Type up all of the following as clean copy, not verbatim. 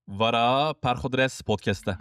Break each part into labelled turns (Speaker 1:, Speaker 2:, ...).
Speaker 1: Vara Perxudres Podcast'te.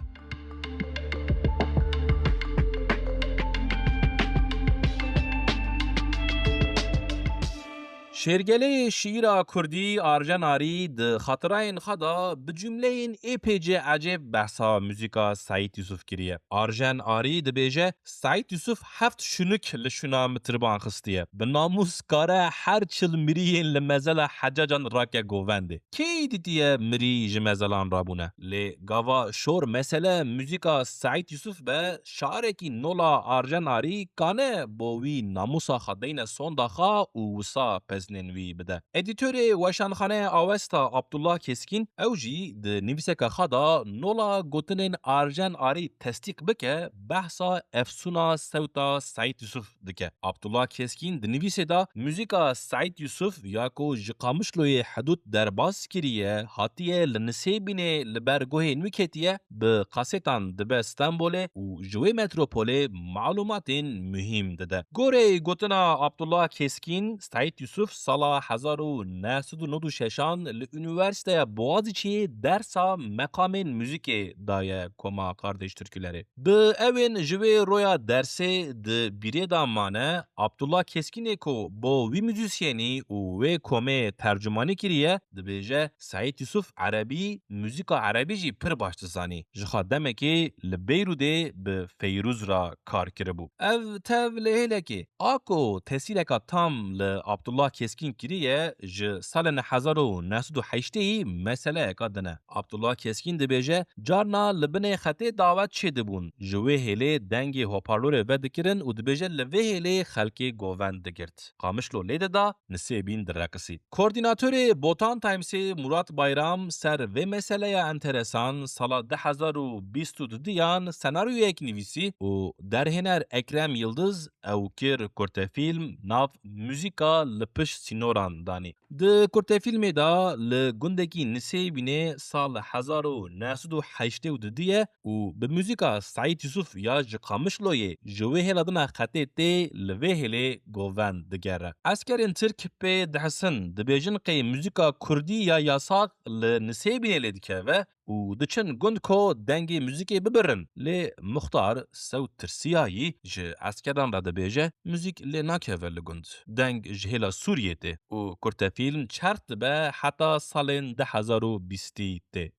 Speaker 1: شێرگەلەیە شیرا کوردی ئارژەناری د خەترایên xwe da bi cümleyên êpêce ecêb behsa muzîka Saîd Yusuf kiriye. Arjen Arî dibêje Saîd Yusuf heft şunuk li şuna mitirban xistiye. Bi namus kare her çil miriyên li mezela Hecacan rake govendê. Kê dîtiye mirî ji mezelan rabûne? Lê gava şor mesele muzîka Saîd Yusuf be şarekî nola Arjen Arî kane bo wî namusa xwe deyne sonda xwe û wisa pezinên wî bide. Edîtörê Weşanxaneya Awesta Abdullah Keskin ew jî di nivîseka xwe da nola gotinên Arjen Arî tesdîq bike behsa efsûna sewta Saîd Yusuf dike. Abdullah Keskin di nivîsê da muzîka Saîd Yusuf ya ku ji Qamişloyê hidûd derbas kiriye hatiye li Nisêbînê li ber guhên wî ketiye bi qasêtan dibe Stenbolê û ji wê metropolê malumatên mühîm dide. Gorê gotina Abdullah Keskin Saîd Yusuf sala 1996 li Üniversiteya Boğaziçi'ye dersa meqamên müzikê daye koma kardeş türkülerê. Bi evên ji wê roya dersê di bîrê da mane Abdullah Keskinê ku bo wî müzisyenî û wê komê tercümanî kiriye dibêje Saîd Yusuf erebî müzîka erebî jî pir baş dizanî. Ji xwe demekê li Beyrûdê bi Feyrûz ra kar kiribû. Ev tev li hêlekê a ku tesîleka tam li Abdullah Keskin kiriye ji salên 1980 meseleyeka dine. Abdullah Keskin dibêje carna li binê xetê davet çê dibûn. Ji wê hêlê dengê hoparlorê vedikirin û dibêje li vê hêlê xelkê govend digirt. Qamişlo lê dida Nisêbîn direqisî. Koordinatörê Botan Timesê Murat Bayram ser vê meseleya enteresan sala 2022 senaryoyek nivîsî û derhêner Ekrem Yıldız ew kir kurtefîlm nav Müzîka li pişt sînoran danî. Di kurtefîlmê da li gundekî Nisêbînê sal 1982 û bi müzîka Saîd Yusuf ya ji Qamişloyê ji wê hêladina xetê tê li vê hêlê govend digere. Eskerên Tirk pê dihisin dibêjin qey müzîka Kurdî ya yasak li Nisêbînê lê dikeve û diçin gund ku dengê müzîkê bibirin. Lê muxtar Sewt Tirsiyayî ji eskeran re dibêje müzik lê nakeve li gund. Deng ji hêla Sûriyê tê û kurtefîlm çert dibe heta salên 2020 tê.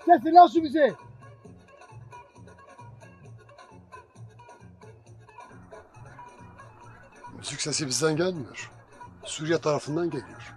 Speaker 2: Sesini nasıl bize?
Speaker 3: Müzik sesi bizden gelmiyor. Suriye tarafından geliyor.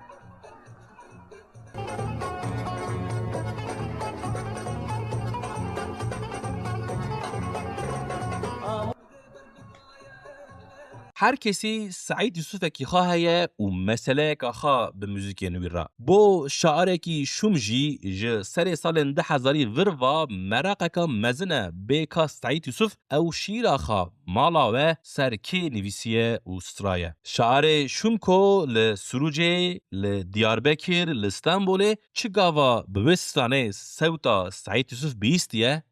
Speaker 1: Herkesî Saîd Yusufekî xwe heye û meseleyeka xwe bi müzîkên wî re. Bo şairekî şûm jî ji serê salên 2000 vir va meraqeka mezin e bêka Saîd Yusuf ew şîra xwe mala we ser kê nivîsiye û straye. Şairê şûm ku li Surucê, li Diyarbekir, li Stenbolê çi gava bi wê stranê sewta Saîd Yusuf bihîstiye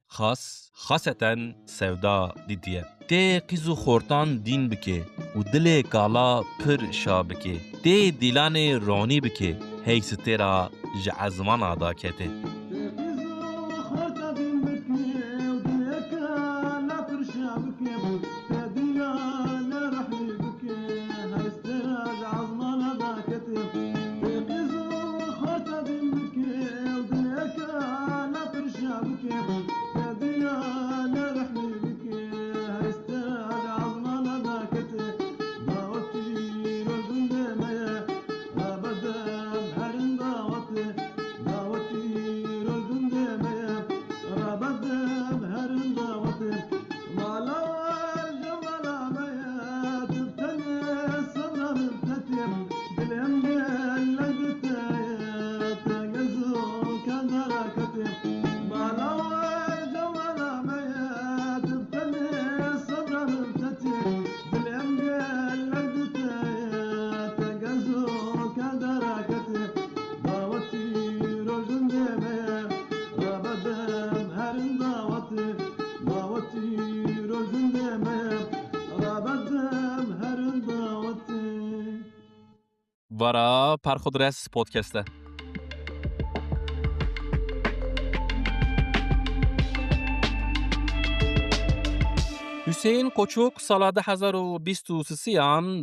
Speaker 1: xaseten sevda dîtiye. Tê qîz û xortan dîn bike û dilê kala pir şa bike. Tê dîlanê ronî bike hey stêra ji ezmana da kete. Vara Perxudres Podcast'te. Hüseyin Koçuk sala 2023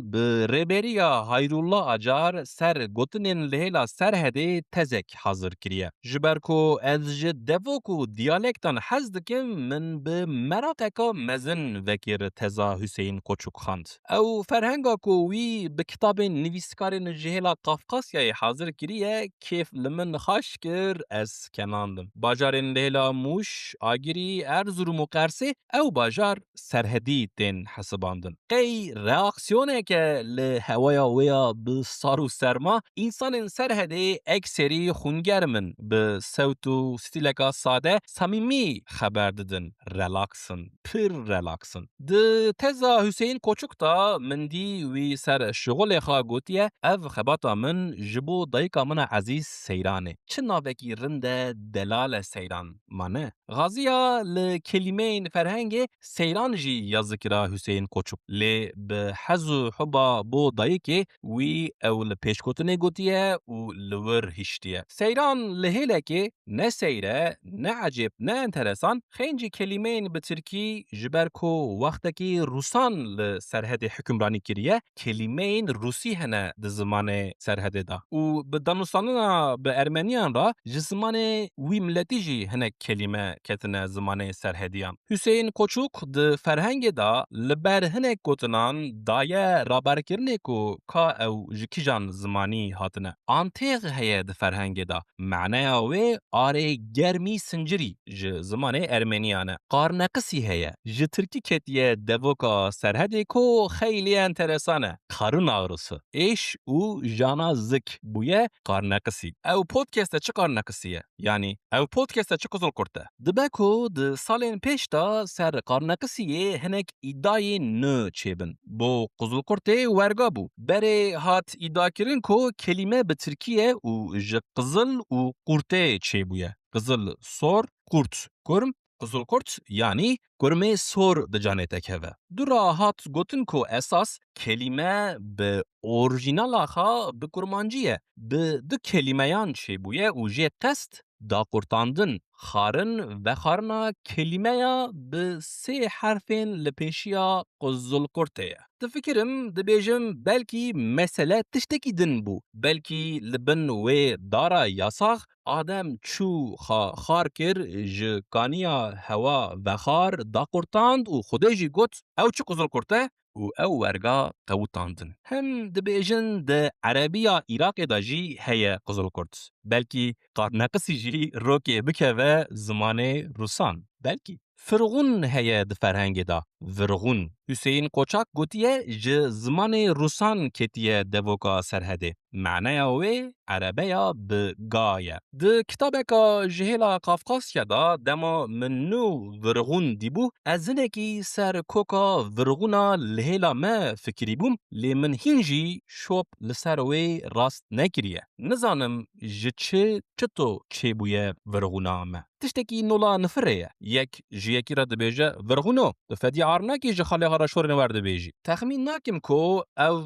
Speaker 1: bi rêberiya Hayrullah Acar ser gotinên lihêla Serhedê tezek hazir kiriye. Ji ber ku ez ji devok û diyalektan hez dikim min bi merakeka mezin vekir teza Hüseyin Koçuk xand. Ew ferhenga ku wî bi kitabên nivîskarên ji hêla Qafqasyayê hazir kiriye kêf li min xweş kir ez kenandim. Bajarên lihêla Mûş, Agirî, Erzurum û Qersê ew bajar serhedî tên hesibandin. Qey reaksiyoneke li hewaya wê ya bi sar û serma, însanên Serhedê ekserî xûngerm in, bi sewt û stîleka sade, samîmî xeber didin, relaksin, pir relaksin. Di teza Hüseyin Koçuk da min dî wî ser şigolê xwe gotiye ev xebata min ji bo dayika min a ezîz Seyranê. Çi navekî rind e Delal e Seyran mane? Gaziya li kelimeyên ferhengê Seyran jî yazı kira Hüseyin Koçuk. Lê bi hez û huba bo dayikê wî ew li pêşgotinê gotiye û li wir hîştiye. Seyran li hêlekê ne seyr e, ne ecêb, ne enteresan, xêncî kelimeyên bi Tirkî ji ber ku wextekî Rûsan li Serhedê hukmranî kiriye, kelimeyên Rûsî hene di zimanê Serhedê da. û bi danûstanina bi Ermeniyan ra ji zimanê wî milletî jî hinek kelîme ketine zimanê Serhediyan. Hüseyin Koçuk di ferhengê da li ber hinek gotinan daye raberkirinê ku ka ew ji kîjan zimanî hatine. Antêx heye di ferhengê da. Meneya wê arê germî sincirî ji zimanê Ermeniyan e. Qarneqisî heye. Ji Tirkî ketiye devoka Serhedê ku xeylî enteresan e. Karın ağrısı. Êş û jana zik bûye qarneqisî. Ew podcast'e çi qarneqisî ye? Yani ew podcast'e çi qizilkurt e? Dibe ku di salên pêş da ser qarneqisiyê hinek îdayên nû çêbin. Bo qizilkurtê werga bû. Berê hat îdakirin ku kelîme bi Tirkî ye û ji qizil û qurtê çêbûye. Qizil sor, qurt kurm, qizilkurt yani kurmê sor di canê te keve. Dura hat gotin ku esas kelîme bi orjînala xwe bi kurmancî ye. Bi du kelîmeyan çêbûye û jê qest daqurtandin, xarin vexarina kelîmeya bi sê herfên li pêşiya qizilkurtê ye. Difikirim dibêjim belkî mesele tiştekî din bû. Belkî li bin wê dara yasax adem çû xwe xar kir ji kaniya hewa vexar daqurtand û Xwedê jî got ew çi qizilkurt e? û ew werga qewitandin. Hem dibêjin di Erebiya Iraqê da jî heye qizilkurt. Belkî qarneqisî jî rokê bikeve zimanê Rûsan. Belkî. Firğun heye di ferhengê da. Virğun. Hüseyin Koçak gotiye ji zimanê Rûsan ketiye devoka Serhedê. Meneya wê Erebeya bi ga ye. Di kitabeka ji hêla Qafqasya da dema min nû virğun dîbû, ez hinekî ser koka virğuna li hêla me fikirî bûm, lê min hîn jî şop li ser wê rast nekiriye. Nizanim ji çi to çêbûye virğuna me. Tiştekî nola nifirê ye. Yek ji yekî re dibêje virğuno, di fedî arnekê ji xalê xwe re şorên wer dibêjî. Texmîn nakim ku ew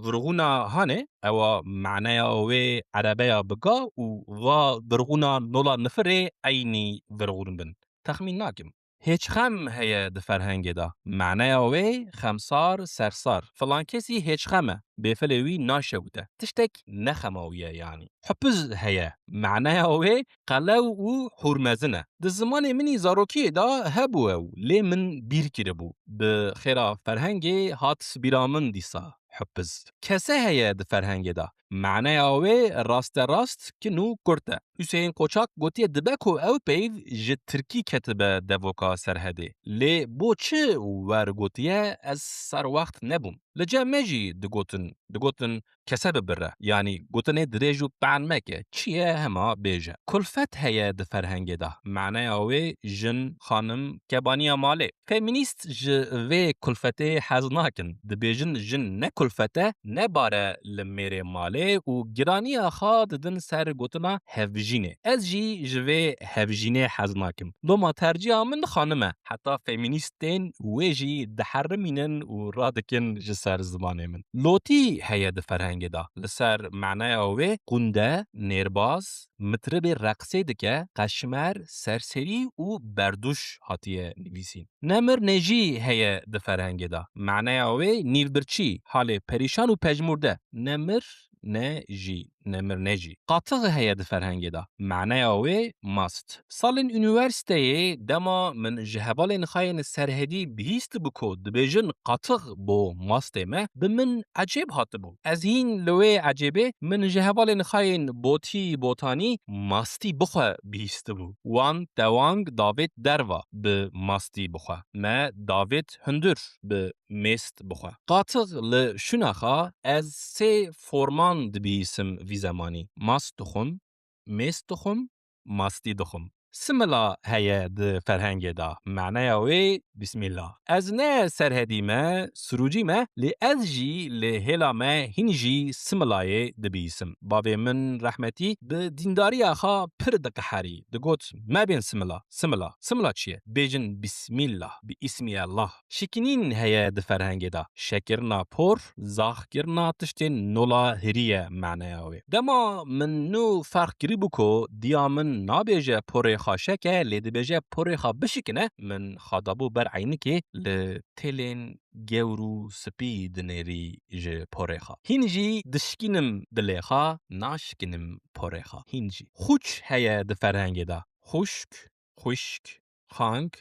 Speaker 1: virğuna hane, ewa meneya wê Erebeya bi ga û va virğuna nola nifirê eynî virğun bin. Texmîn nakim. Hêçxem heye di ferhengê da. Meneya wê xemsar, sersar. Filan kesî hêçxem e. Bêfilê wî naşewite. Tiştek nexemawiye yani. Hupuz heye. Meneya wê qelew û hûrmezin e. Di zimanê minî zarokiyê da hebû ew. Lê min bîr kiribû. Bi xêra ferhengê hat bîra min dîsa. Hupuz. Kese heye di ferhengê da. Meneya wê rasterast kin û kurt e. Hüseyin Koçak gotiye dibe ku ew peyv ji Tirkî ketibe devoka Serhedê. Lê bo çi wer gotiye ez serwext nebûm. Li cem me jî digotin kese bibire. Yani gotinê dirêj û pehnmek e. Çi ye hema bêje. Kulfet heye di ferhengê da. Meneya wê jin, xanim, kebaniya malê. Feminîst ji vê kulfetê hez nakin. Dibêjin jin ne kulfet e, ne bare li mêrê malê وی و گرانی خا ددن سر گوتنا هفجینه از جی جوی هفجینه حز ناکم دوما ترجیح من خانمه حتی فیمینیستین وی جی دحرمینن و رادکن جسر زمانه من لوتی هیا ده فرهنگ دا لسر معنی اوه قنده نیرباز مطرب رقصه دکه قشمر سرسری و بردوش هاتیه نویسین نمر نجی هیا ده فرهنگ دا معنی اوه نیربرچی حال پریشان و پجمورده نمر نمر نجی قاطغ هيا ده فرهنگ دا معنی اوه ماست سالن انوورسیته دما من جهبال نخاين سرهدی بهیست بکو دبیجن قاطغ بو ماسته ما بمن عجیب هات بو از هین لوی عجیبه من جهبال نخاين بوتی بوتانی ماستی بخوا بهیست بو وان دوانگ داوید دروا به ماستی بخوا ما داوید هندر به مست بخوا قاطغ لشناخا از سه فرمان دبیسم وی زمانی ماست دخم مست دخم ماستی دخم سملا هيا د فرهنگ دا معنی اوه بسم الله از نه سرهدی ما سروجی ما لی از جی لی هلا ما هنجی سملای دبیسم بابی من رحمتی به دینداری آخا پر دقحاری دگوت ما بین سملا چیه بیجن بسم الله بی اسمی الله شکنین هيا د فرهنگ دا شکرنا پر زاخ کرنا تشتین نولا هریه معنی اوه دما من نو فرق گریبو کو دیامن نابیجه پر خاشکه لیده بیجه پر خا بشکنه من خادابو بر عینه که لتلین گورو سپید نری جه پر خا هینجی دشکینم دلی خا ناشکنم پر خا هینجی خوش هیا ده فرهنگ دا خشک خانک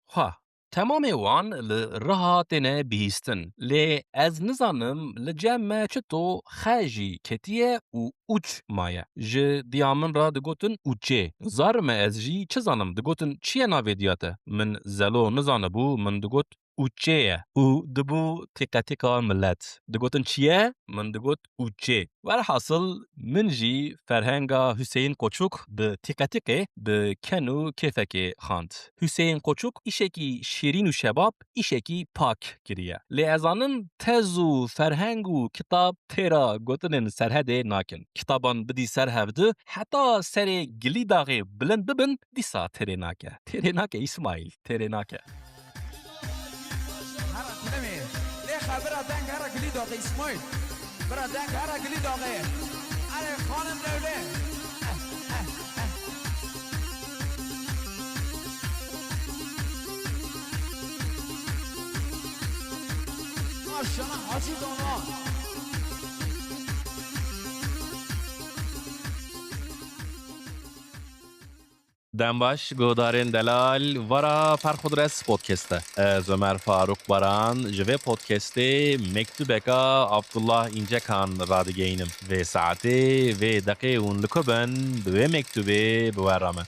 Speaker 1: خواه تمام وان لرهاتنا بيستن لي از نظانم لجمع چتو خاجي كتيه و اوچ مايا ج ديامن را دگوتن اوچه زارم از جي چه زانم دگوتن چيه ناويدياته من زلو نزانبو من دگوت اوچه او دبو تيكا ملت دگوتن چيه من دگوت اوچه والحاصل من جي فرهنگا حسين قوچوك به تيكا به كنو كيفكي خاند حسين قوچوك ایشکی شیرین و شباب ایشکی پاک کریه لی ازانن تز و فرهنگ و کتاب تیرا گوتنن سرهده ناکن کتابان بدی سرهفده حتی سر گلی داغی بلند ببن دیسا تیره ناکه اسماعیل تیره ناکه
Speaker 4: لی خبره دنگ هر گلی داغی اسماعیل برا دنگ هر گلی داغی اره خانم دوله ماشاءالله حاجی دانا
Speaker 1: دنباش گودارین دلال ورا فرخودرس پودکسته از عمر فاروق باران جوه پودکسته مکتوبکا عبدالله اینجا کان رادگینم و ساعته و دقیقه اون لکبن به مکتوبه بورامه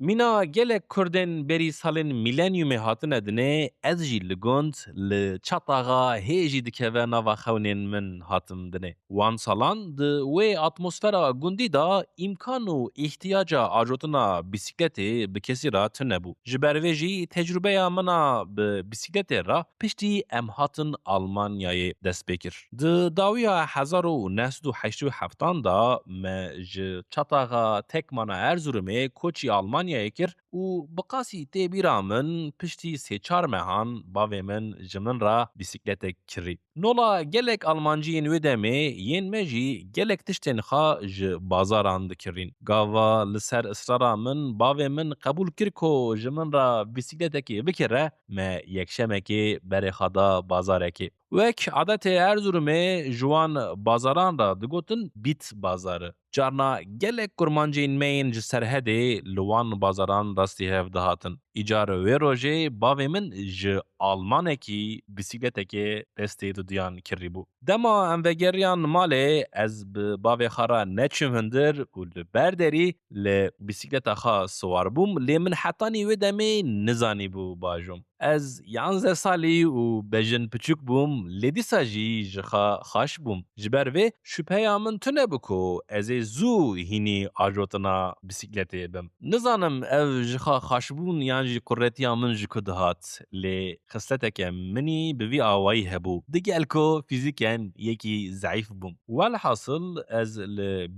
Speaker 1: مینا گلک کردن بری سالن میلانیوم هاتن ادنه از جی لگوند لچطاغا هیجی دکه و نوا خونین من هاتم دنه وان سالان ده وی اتمسفرا گوندی دا امکان و احتیاجا آجوتنا بیسیکلتی به کسی را تنبو جبرویجی تجربه منا به بیسیکلتی را پشتی ام هاتن آلمانیای دست بکر ده داویا 1987 دا مج چطاغا تکمانا ارزورمه کوچی آلمانیا یکر و بقاسی تیبیرا من پشتی سه چار مهان باوی من جمن را بیسیکلت کری نولا گلک آلمانجی نویدمه ین مجی گلک تشتین خوا ج بازاران دکرین گاوا لسر اصرارا من باوی من قبول کرکو جمن را بیسیکلت کی بکره ما یکشمه کی بری خدا بازاره کی وک عادت ارزورمه جوان بازاران را دگوتن بیت بازاره جارنا گلک کرمانجین مین جسرهده لوان بازاران راستی هفده هاتن ایجار وی روژه باوی من ج آلمانه کی بیسیکلته که دسته دو دیان کری بو دما انوگریان ماله از باوی خارا نچم هندر و لبردری لبیسیکلته خوا سوار بوم لی من حتانی و دمی نزانی بو باجوم از 11 سالی و بجن پچوک بوم لدیسا جی جخا خاش بوم جبر و شپیا من تنه بکو از زو هینی آجوتنا بسیکلتی بم نزانم او جخا خاش بون یعنی جی قررتیا من جی کدهات لی خصلتک منی بوی آوائی هبو دیگه الکو فیزیکن یکی ضعیف بوم والحاصل از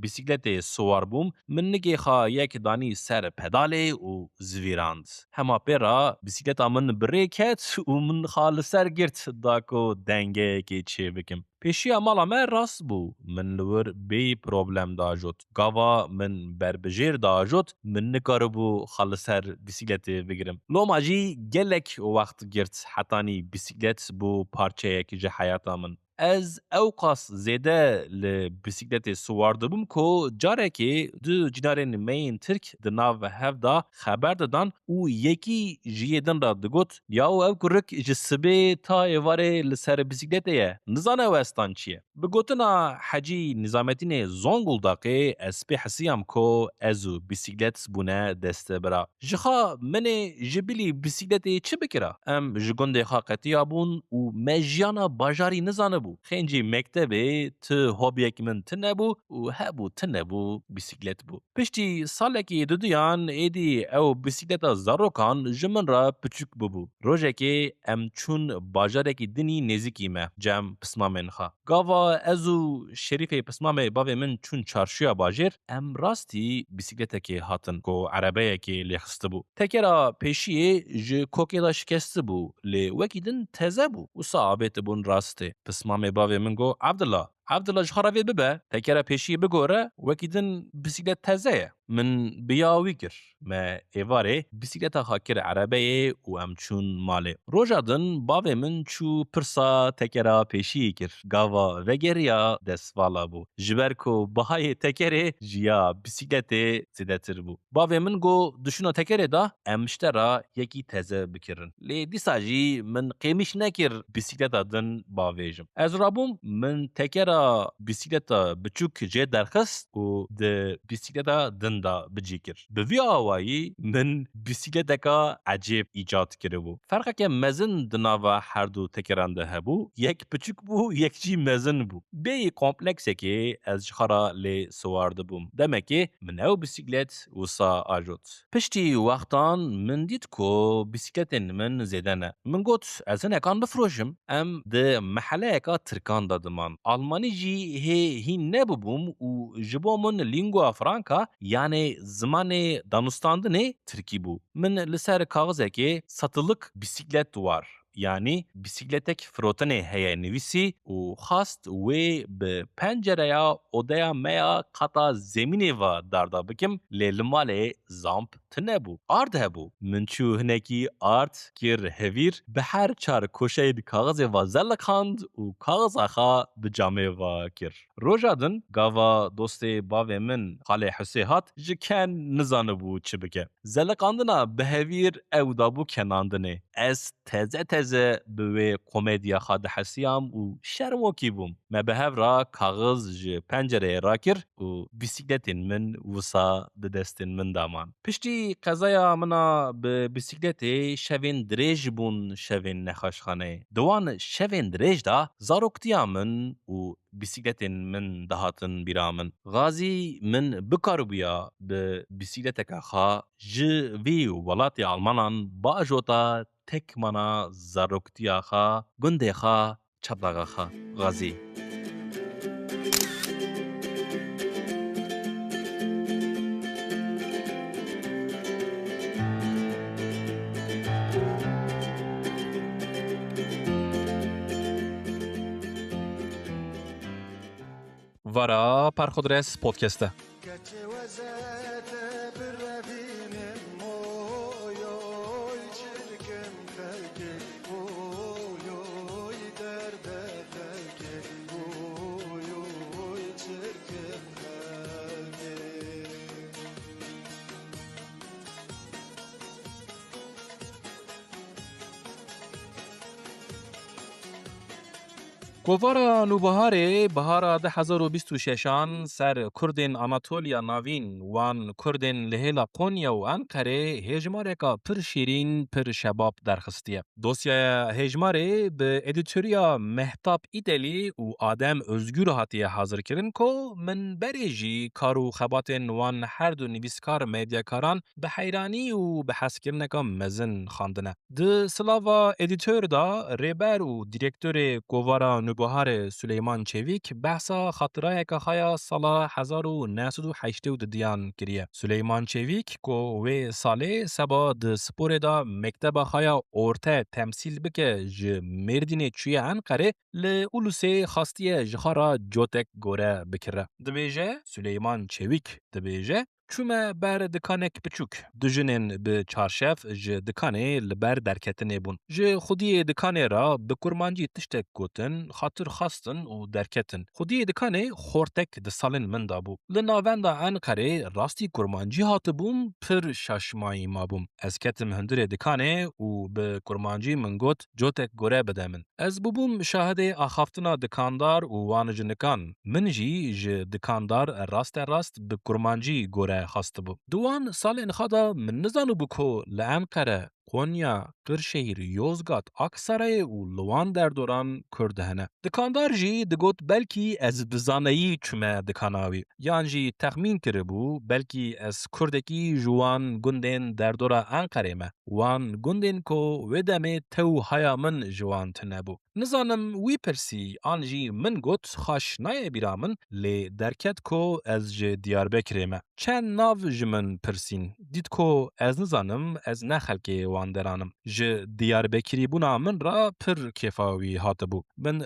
Speaker 1: بسیکلتی سوار بوم من نگی خا یک دانی سر پداله و زویراند هما پیرا بسیکلتا من بریکت و من خال سر گرت داکو دنگه که چه بکم پیشی مالا من راست بو من لور بی پروبلم دا جوت گاوا من بربجیر دا جوت من نکارو بو خال سر بسیکلت بگیرم لو ماجی گلک وقت گرت حتانی بسیکلت بو پارچه که جه حیاتا من از اوقاس زیده لبسیکلت سوار دبم کو جاره که دو جنارین مین ترک دناو هفدا خبر دادن و یکی جیدن را دگوت یا او کرک جسبه تا ایواره لسر بسیکلته نزانه وستان چیه بگوتنا حجی نظامتین زونگل داقه اسپی حسیم کو ازو بسیکلت بونه دسته برا جخا من جبیلی بسیکلته چه بکره ام جگنده خاقتی آبون و مجیانا باجاری نزانه بو خنجی مکتبه تو هوبیک من تنبو و هبو تنبو بسیکلت بو پشتی سالکی دودیان ایدی او بسیکلتا زاروکان جمن را پچوک ببو روژه که ام چون باجارکی دنی نزیکی ما جم پسمامن خوا گاوا ازو شریف پسمام باوی من چون چارشویا باجر ام راستی بسیکلتا که هاتن کو عربه که لیخست بو تکرا پیشیه ج کوکی دا شکست بو لی وکی دن تزه بو و صحابت بون راسته پسمام باوی من گو عبدالله جخراوی ببه تکره پیشی بگوره وکیدن بسیکلت تزه من بیاوی گر ما ایواره بسیکلت خاکر عربه و امچون ماله روژادن باوی من چو پرسا تکره پیشی گر گاوا وگریا دستوالا بو جبرکو بهای تکره جیا بسیکلت زیده تر بو باوی من گو دشونا تکره دا امشترا یکی تزه بکرن لی دیساجی من قیمیش نکر بسیکلت دن باویجم از رابوم من تکره بسیکلتا بچوک جه درخست و ده بسیکلتا دندا بجیکر به وی آوایی من بسیکلتا که عجیب ایجاد کرده بو فرقه که مزن دناوا هر دو تکرانده هبو یک بچوک بو یک جی مزن بو بی کمپلکسه که از جخارا لی سوارده بوم دمه که من او بسیکلت وسا آجوت پشتی وقتان من دید که بسیکلتن من زیدنه من گوت از اکان بفروشم ام ده محله اکا ترکان دادمان آلمانی جی هی نبوم و جبو من لینگوا فرانکا یعنی زمان دانستاندنه ترکی بو من لسر کاغذه که satılık bisiklet var yani bisikletek frotene heye nivisi و خواست وی به پنجره یا odaya میا قطع زمینی و دردا بکم لیلماله زامپ تنبو آرد هبو من چو هنکی آرد کر هویر به هر چار کوشه کاغذ و زلقاند و کاغذ آخا به جامعه و کر روژادن گاوا دوست باوی من خاله حسیحات جکن نزانه بو چه بکه زلقاندنا به هویر او دابو کناندنه از تزه به کمدیا خاد حسیام و شرمو کی بوم ما به هفرا کاغذ ج پنجره راکر و بیسیکلتین من وسا دستین من دامان پشتی قضایا منا به بیسیکلت شوین دریج بون شوین نخاشخانه دوان شوین دریج دا زاروکتیا من و بیسیکلتین من دهاتن بیرامن غازی من بکارو بیا به بیسیکلتک خا ج وی ولاتی آلمانان با جوتا تک منا زاروکتیا خا گنده خا چطلاغا خا غازی وارا پرخودرس پودکسته گوارا نوبهاره بهارا 2026 سر کردین آناتولیا ناوین وان کردین لهلا قونیا و انقره هجمارکا پر شیرین پر شباب درخستیه. دوسیه هجماره به ادیتوریا مهتاب ایدلی و آدم özgür هاتیه حاضر کرن کو من بریجی کارو خباتن وان هر دو نویسکار مدیاکاران به حیرانی و به حس کرنکا مزن خواندنه. د سلاوا ادیتور دا ریبر و دیرکتور گوارا نوبهار سلیمان چویک بحثا خاطرای که خایا سالا 1980 دیان کریه. سلیمان چویک کو وی ساله سبا د سپور دا مکتب خایا اورته تمثیل بکه ج مردین چوی انقره ل اولوسه خاستیه جخارا جوتک گوره بکره. دبیجه سلیمان چویک دبیجه چومه بر دکانک بچوک دجنن به چارشف ج دکانه لبر درکتنه بون. ج خودی دکانه را به کرمانجی تشتک گوتن خاطر خواستن و درکتن. خودی دکانه خورتک د سالن من دابو. لناوند انقره راستی کرمانجی هات بوم پر ششمایی ما بوم. از کتم هندر دکانه و به کرمانجی من گوت جوتک گوره بدمن. از بوم شاهد آخافتنا دکاندار و وانجنکان. من جی ج دکاندار راست به کرمانجی گوره خواست بو. دوان سال انخدا من نزانو بکو لانقره قونیا، قرشهیر، یوزگات، اکسرای و لوان در دوران کردهنه. دکاندار جی دگوت بلکی از بزانایی چمه دکاناوی. یان جی تخمین کرده بو بلکی از کردکی جوان گندین در دورا انقره مه. وان گندین کو ودمه تو هیا من جوان تنبو. نزانم وی پرسی آنجی من گوت خاش نای بیرامن لی درکت کو از ج دیار بکرمه. چند ناو جمن پرسین. دید کو از نزانم از نخلک واندرانم. ج دیار بکری بونا من را پر کفاوی هات بو. من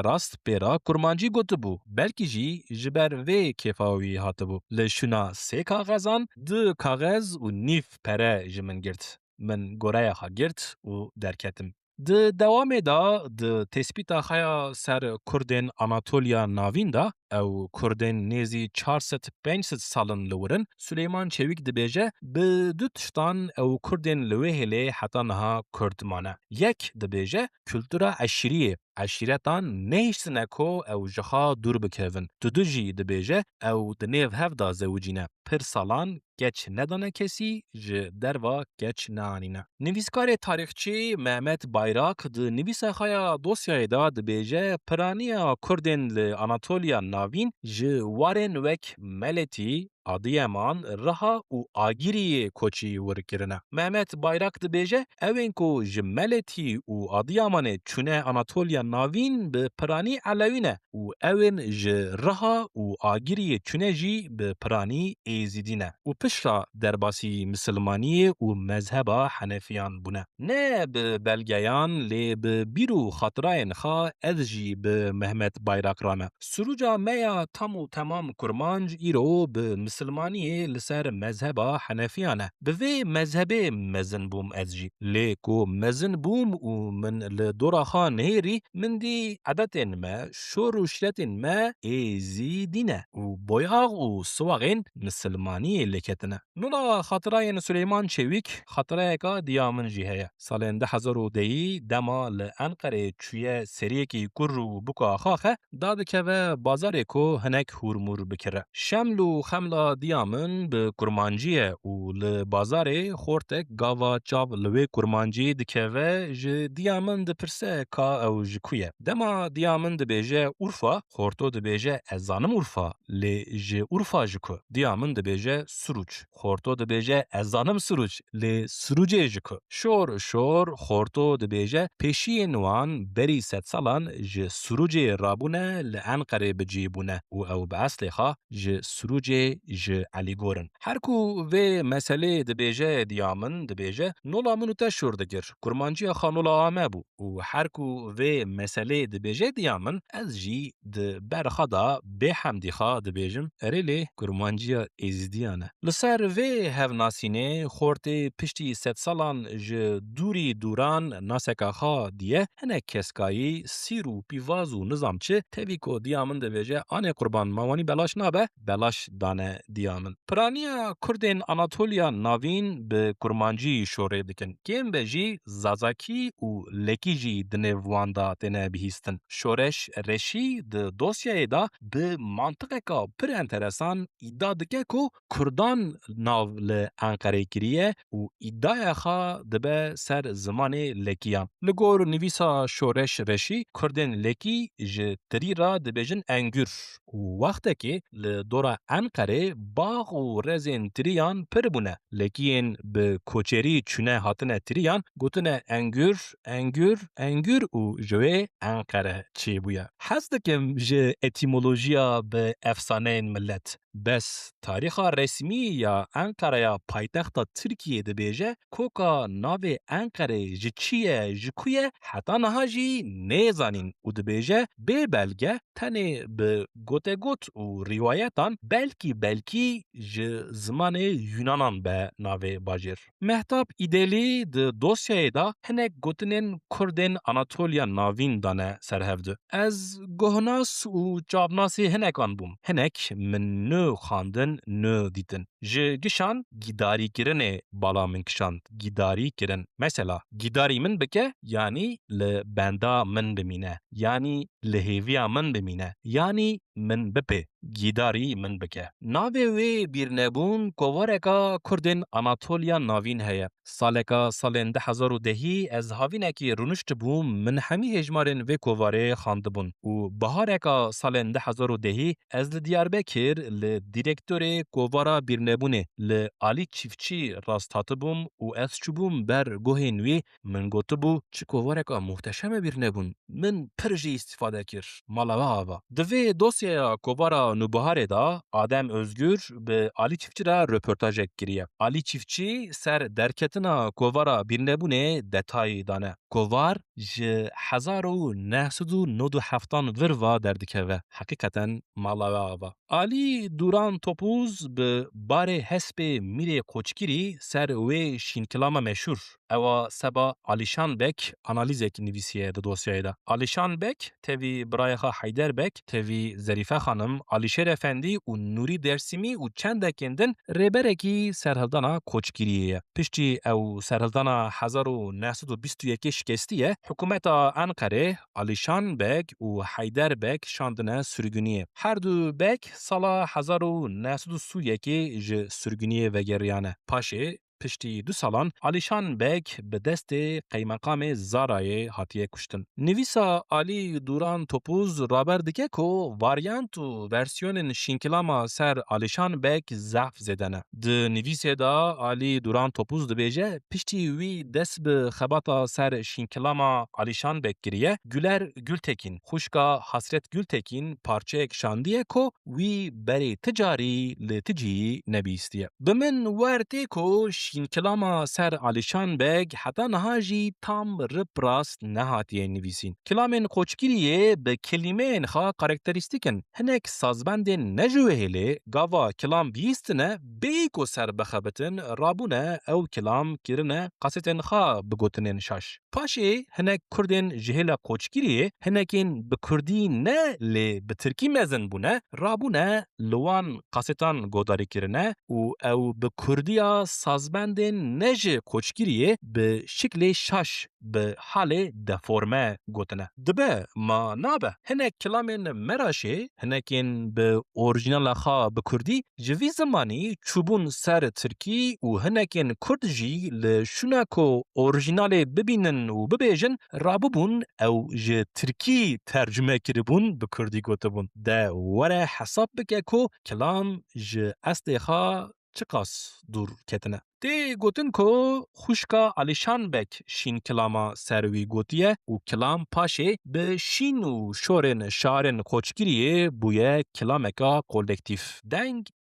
Speaker 1: راست پیرا کرمانجی گوت بو. بلکی جی جبر وی کفاوی هات بو. لشونا سه کاغذان دو کاغذ و نیف پره جمن گرت. من گورای ها گرت و درکتم. د دوام دا د تثبیت خیا سر کردن آناتولیا ناوین دا او کردن نیزی 400-500 سالن لورن سلیمان چویک دبیجه به دو تشتان او کردن لوهله حتی نها کردمانه. یک دبیجه کلتورا عشیریه. عشیرتان نیشتنه کو او جخا دور بکهون. دو جی دبیجه او دنیو هفدا زوجینه. پر سالان گچ ندانه کسی ج دروا گچ نانینه. نویسکار تاریخچی محمد بایراک د نویس خایا دوسیای دا دبیجه پرانیا کردن ل آناتولیا ناوین ج وارن وک ملتی آدیمان رها و آگیری کوچی ورکرنه. محمد بایراک دبیجه اوین کو ج ملتی و آدیمان چونه آناتولیا ناوین به پرانی علوینه و اوین ج رها و آگیری چونه جی به پرانی ایزیدینه و پشتا درباسی مسلمانی و مذهب حنفیان بونه. نه به بلگیان لی به بیرو خاطرین خوا ادجی به محمد بایراک رامه. سروجا میا تمام کرمانج ایرو به مسلمانی لسر مذهب حنفیانه. به وی مذهب مزن بوم ادجی. لی کو مزن بوم و من لدورا خوا نهیری من دی عدتن ما شروشتن ما ایزیدینه و بایاغ و سواغین مسلمانی لکتنه. نولا خاطرین سلیمان چویک خاطره که دیامن جیه. سال 2010 دما لانقره چویه سریه کی کرو بکا خاخه داد که و بازار کو هنک هورمور بکره. شملو خملا دیامن به کرمانجیه و لبازار خورتک گاوا چاب لوی کرمانجی دکه و ج دیامن دپرسه کا او جکویه. دما دیامن دبیجه اورفا خورتو دبیجه ازانم اورفا لی ج اورفا جکو. دیامن دبیجه سروج خورتو دبیجه ازانم سروج لی سروج جکو. شور خورتو دبیجه پیشی نوان بری 100 سالان ج سروج رابونه لانقره بجیبونه و او به اصل خواه ج سروج ج علی گورن. هر کو و مسئله دبیجه دیامن دبیجه نولا منو تشور دگر کرمانجی خانولا آمه بو و هر کو و مسئله دبیجه دیامن از جی د برخدا به حمدی خواه دبیجم اریلی کرمانجی ایزدیانه. لسر و هف ناسینه خورت پشتی 100 سالان ج دوری دوران ناسکا خواه دیه هنه کسکایی سیرو پیوازو نظام چه تبی کو دیامن دبیجه آنه قربان موانی بلاش نابه بلاش دانه dibine diya min. Piraniya Kurdên Anatolya navîn bi kurmancî şorê dikin. Kêm ve jî Zazakî û Lekî jî di nêv wan da têne bihîstin. Şoreş Reşî di dosyayê da bi mantiqeka pir enteresan îdia dike ku Kurdan nav li Enqereyê kiriye û îdaya xwe dibe ser zimanê Lekiyan. Li gor nivîsa Şoreş Reşî, Kurdên Lekî ji tirî ra dibêjin engür û wextekê li dora Enqerê bax û rezên tiriyan pir bûne. Lekiyên bi koçerî çûne hatine tiriyan gotine engür, engür, engür û ji wê Enqere çêbûye. Hez dikim ji etîmolojiya bi efsaneyên millet. Bes tarîxa resmî ya Enqereya paytexta Tirkiyê dibêje koka navê Enqerê ji çi ye ji ku ye heta niha jî nêzanîn û dibêje bê belge tenê bi gotegot û rîwayetan belkî ji zimanê Yunanan be navê bajêr. Mehtap İdêlî di dosyayê da hinek gotinên Kurdên Anatolya navîn dane serhevdû. Ez guhnas û çavnasî hinekan bûm. Hinek min nû xandin, nû dîtin. Ji gişan gîdarîkirinê bala min kişand. Gîdarî kirin. Mesela gîdarî min bike yanî li benda min bimîne. Yanî li hêviya min bimîne. Yanî min bipê. Gîdarî min bike. Navê wê bîrnebûn kovareka Kurdên Anatolya navîn heye. Saleka salên 2010 ez havînekî rûnişt bûm min hemî hejmarên vê kovarê xandibûn û bihareka salên 2010 ez li Diyarbekir li dîrektorê kovara bîrnebûnê li Alî Çîfçî rast hatibûm û ez çûbûm ber guhên wî min gotibû çi kovareka muhteşeme bîrnebûn. Min pir jî îstîfade kir. Mala we ava. Di vê dosyaya kovara Nûbiharê da Adem Özgür bi Alî Çîfçî re röportajek kiriye. Alî Çîfçî ser derketina kovara bîrnebûnê detayî dane. Kovar ji 1997 vir va derdikeve. Heqîqeten mala we ava. Alî Duran Topuz bi barê hespê Mîrê Koçgirî ser wê şînkilama meşhûr. Ewa Seba Alîşan Bek analîzek nivîsiye di dosyayê de. Alîşan Bek tevî birayê xwe Heyder Bek, tevî Zerîfe xanim, Alîşêr Efendî û Nûrî Dersîmî û çendekên din rêberekî serhildana Koçgiriyê ye. Piştî ew serhildana 1921 şikestiye, hikûmeta Enqerê Alîşan Bek û Heyder Bek şandine sürgûniyê. Her du Bek sala 1921 ji sürgûniyê vegeriyane. Paşê piştî 2 salan Alîşan Bek bi destê qeymeqamê Zarayê hatiye kuştin. Nivîsa Alî Duran Topuz raber dike ku varyant û versiyonên şînkilama ser Alîşan Bek zehf zêdene. Di nivîsê da Alî Duran Topuz dibêje piştî wî dest bi xebata ser şînkilama Alîşan Bek kiriye, Güler Gültekin, xuşka Hasret Gültekin parçeyek şandiye ku wî berê ticarî li ticî nebîstiye. Bi min wer tê ku şînkilama ser Alîşan Bek heta niha jî tam riprast nehatiye nivîsîn. Kilamên Koçgiriyê bi kelîmeyên xwe karakterîstîk in. Hinek sazbendên ne ji wêhêlê gava kilam bihîstine bêyî ku ser bixebitin rabûne ew kilam kirine qasetên xwe bi gotinên şaş. Paşê hinek Kurdên ji hêla Koçgiriyê hinekên bi Kurdî ne lê bi Tirkî mezin bûne rabûne li wan qasetan godarî kirine û ew bi Kurdiya sazbendên ne ji Koçgiriyê bi şiklê şaş bi halê deforme gotine. Dibe ma nabe. Hinek kilamên Meraşê hinekên bi orijinala xwe bi Kurdî ji vî zimanî çûbûn ser Tirkî û hinekên Kurd jî li şûna ku orijinalê bibînin û bibêjin rabûbûn ew ji Tirkî tercüme kiribûn bi Kurdî gotibûn. De were hesab bike ku kilam ji estê xwe çi qas dûr ketine. Tê gotin ku xuşka Alîşan Bek şînkilama ser wî gotiye û kilam paşê bi şîn û şorên şarên Koçgiriyê bûye kilameka kolektîf.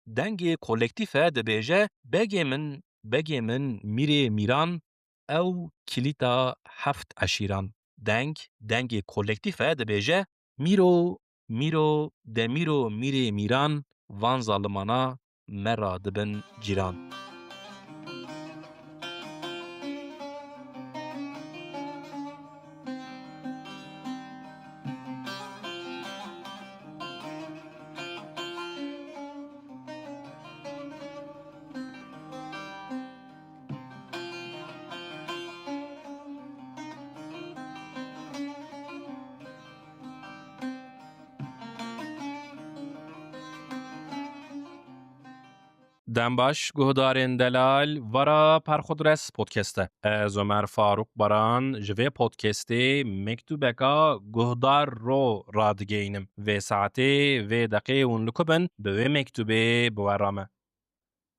Speaker 1: Dengê kolektîf e dibêje begê min Mîrê Mîran ew kilîta heft eşîran. Dengê kolektîf e dibêje Mîro de Mîro Mîrê Mîran van zalimana me ra dibin cîran. دنباش گهدارین دلال ورا پرخودرس پودکسته. از عمر فاروق بران جوی پودکسته مکتوبکا گهدار رو رادگینم و ساعته و دقیقه اون لکبن به مکتوبه بورامه.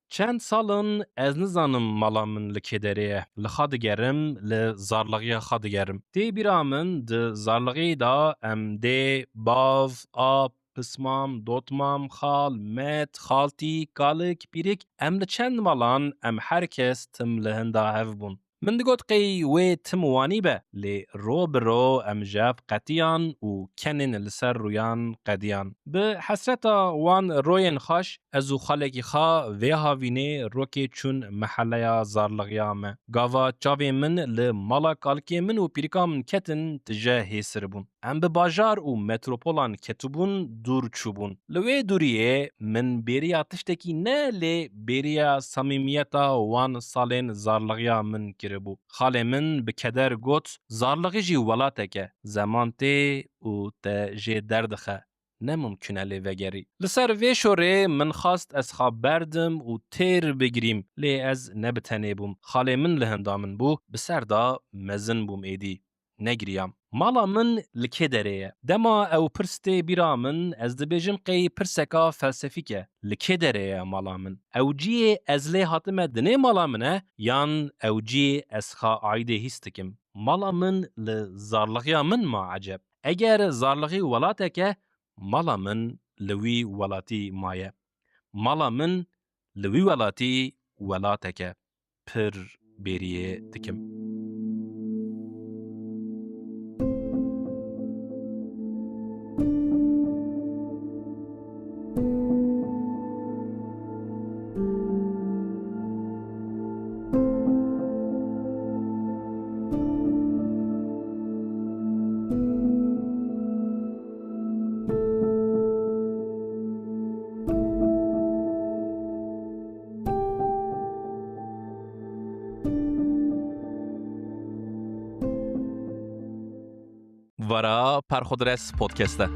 Speaker 1: چند سالن از نزانم مالامن لکدریه لخادگرم لزارلغی خادگرم. دی بیرامن د زارلغی دا ام دی باف آب پسمام دوتمام خال مت خالتی کالک پیریک ام لچند مالان ام هرکس تم لهندا هفبون. من دقوت قی و تموانی به لی رو برو ام جاب قطیان و کنن لسر رویان قدیان. به حسرتا وان روین خاش ازو خالکی خا و هاوینه روکی چون محله زارلغیامه. گاوا چاوی من لمالا کالکی من و پیریکام کتن تجاهی سربون. ام به باجار و متروپولان کتبون دور چوبون. لوی دوریه من بریا تشتکی نه لی بریا صمیمیتا وان سالین زارلغیا من کربو. خاله من به کدر گوت زارلغی جی ولاتکه زمان تی و تا جی دردخه. نممکنه لی وگری. لسر وی شوره من خواست از خواب بردم و تیر بگیریم لی از نبتنه بوم. خاله من لهندامن بو بسر دا مزن بوم ایدی. نگریم. مالا من لکه داره. دما او پرسته بیرا من از دبیجم قی پرسکا فلسفیکه. لکه داره مالا من. او جی از لی حاتمه دنه مالا منه یان او جی از خوا عایده هستکم. مالا من لزارلغیا من ما عجب. اگر زارلغی ولاته که مالا من لوی ولاتی مایه. مالا من لوی ولاتی ولاته که پر بریه تکم. ورا پرخودرس پودکسته.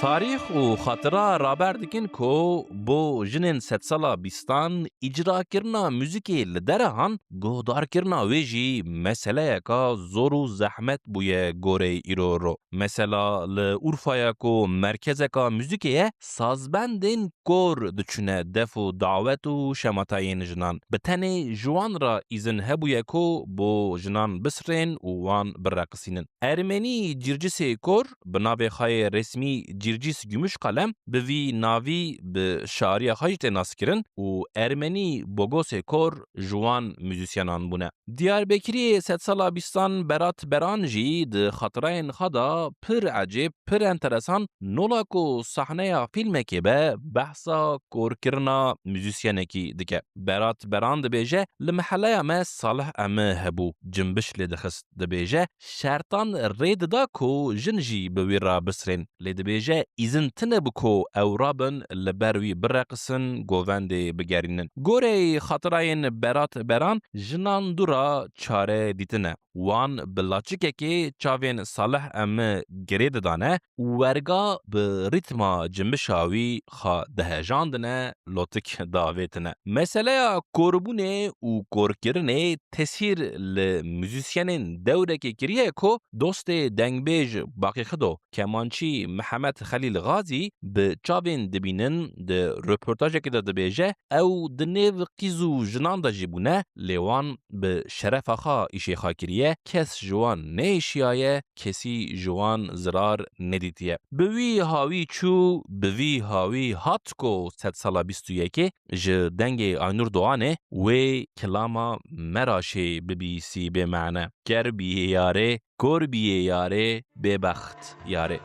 Speaker 1: تاریخ و خاطره رابر دکن کو بو جنین 7 سالا بیستان اجرا کرنا موزیکی لدره هان گهدار کرنا ویجی مسئله که زور و زحمت بوی گوره ایرو رو. مثلا لعرفای که مرکز که موزیکیه سازبندین کور دچونه دف و دعوت و شماتاین جنان. بتنی جوان را ایزن هبوی که بو جنان بسرین و وان برقصینن. ارمنی جرجسی کور بنابه خای رسمی جرجیس گمش قلم به وی ناوی به شعری خایت ناس کرن و ارمنی بوگوس کور جوان موزیسیانان بونه. دیاربکری 7 سالا بیستان برات برانجی ده خاطرین خدا پر عجیب پر انترسان نولاکو صحنه فیلم که به بحثا کور کرنا موزیسیانه کی دکه. برات براند بیجه لمحله ما صالح امه هبو جنبش لدخست دبیجه شرطان رید دا کو جنجی بویرا بسرین لدبیجه ایزن تنه بکو او رابن لبروی برقصن گوونده بگرینن. گوره خاطرین برات بران جنان دورا چاره دیتنه. وان بلاچکه که چاوین صالح ام گرید دانه ورگا به ریتما جنبشاوی خوا دهجاندنه لوتک داویتنه. مسئله کوربونه و کورکرنه تسهیر لموزیسیانین دوره که کریه که دوست دنگبیج باقی خدو کمانچی محمد خلیل غازی به چاوین دبینن ده رپورتاج که ده بیجه او دنیو قیزو جنان دا جیبونه لیوان به شرف خوا ایشی خوا کریه کس جوان نیشیایه کسی جوان زرار ندیتیه. بوی هاوی چو بوی هاوی هات کو 7 سالا 21 ج دنگ آینور دوانه و کلاما مراشه ببیسی به معنی گر بیه یاره گر بیه یاره ببخت یاره.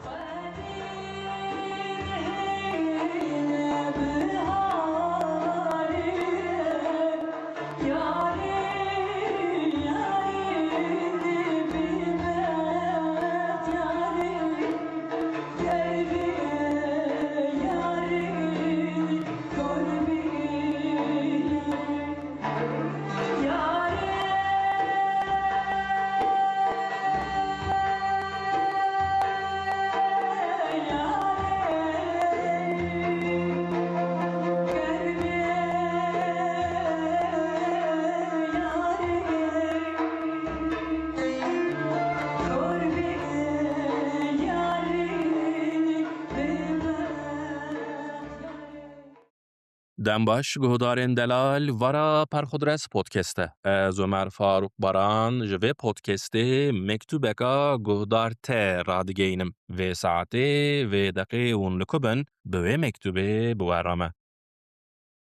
Speaker 1: دم باش گهدارین دلال ورا پرخودرس پودکسته از عمر فاروق باران جوه پودکسته مکتوبکا گهدار ته رادگینم و ساعته و دقیقه اون لکبن به مکتوبه بورامه.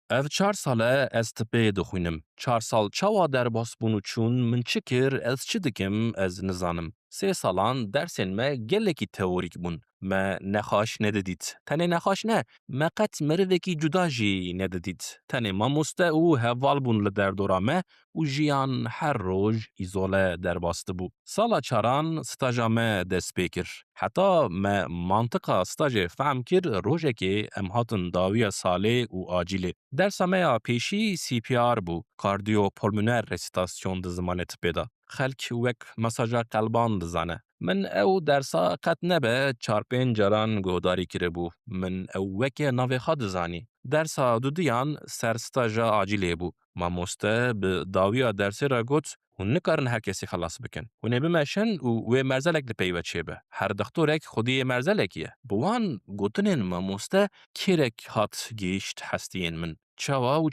Speaker 1: اف 4 ساله از تپه دخوینم. 4 سال چوا در باس بونو چون من چکر از چی دکم از نزانم. 3 سالان درسین ما گلکی تئوریک بون. ما نخاش ندادید. تنه نخاش نه. ما قط مروکی جدا جی ندادید. تنه ما مسته او هوال بون لدر دورامه و جیان هر روز ایزوله در باسته بو. سالا چاران ستاجا ما دست بکر. حتی ما منطقه ستاج فهم کر روزه که امهاتن داوی ساله و آجیله. درس ما پیشی CPR بو. کاردیو پولمونر رسیتاسیون ده زمانت پیدا. خلک وک مساجا قلبان دزانه. من او درسا قد نبه 4-5 جران گهداری کرده بو. من او وک نوی خواد زانی. درسا دودیان سرستاجا آجیله بو. ما مسته به داویا درسی را گوت و نکارن هر کسی خلاص بکن. و نبیمشن و مرزلک لپیوه چه به. هر دکتورک خودی مرزلکیه. بوان گوتنین ما مسته کرک هات گیشت هستین من. چوا و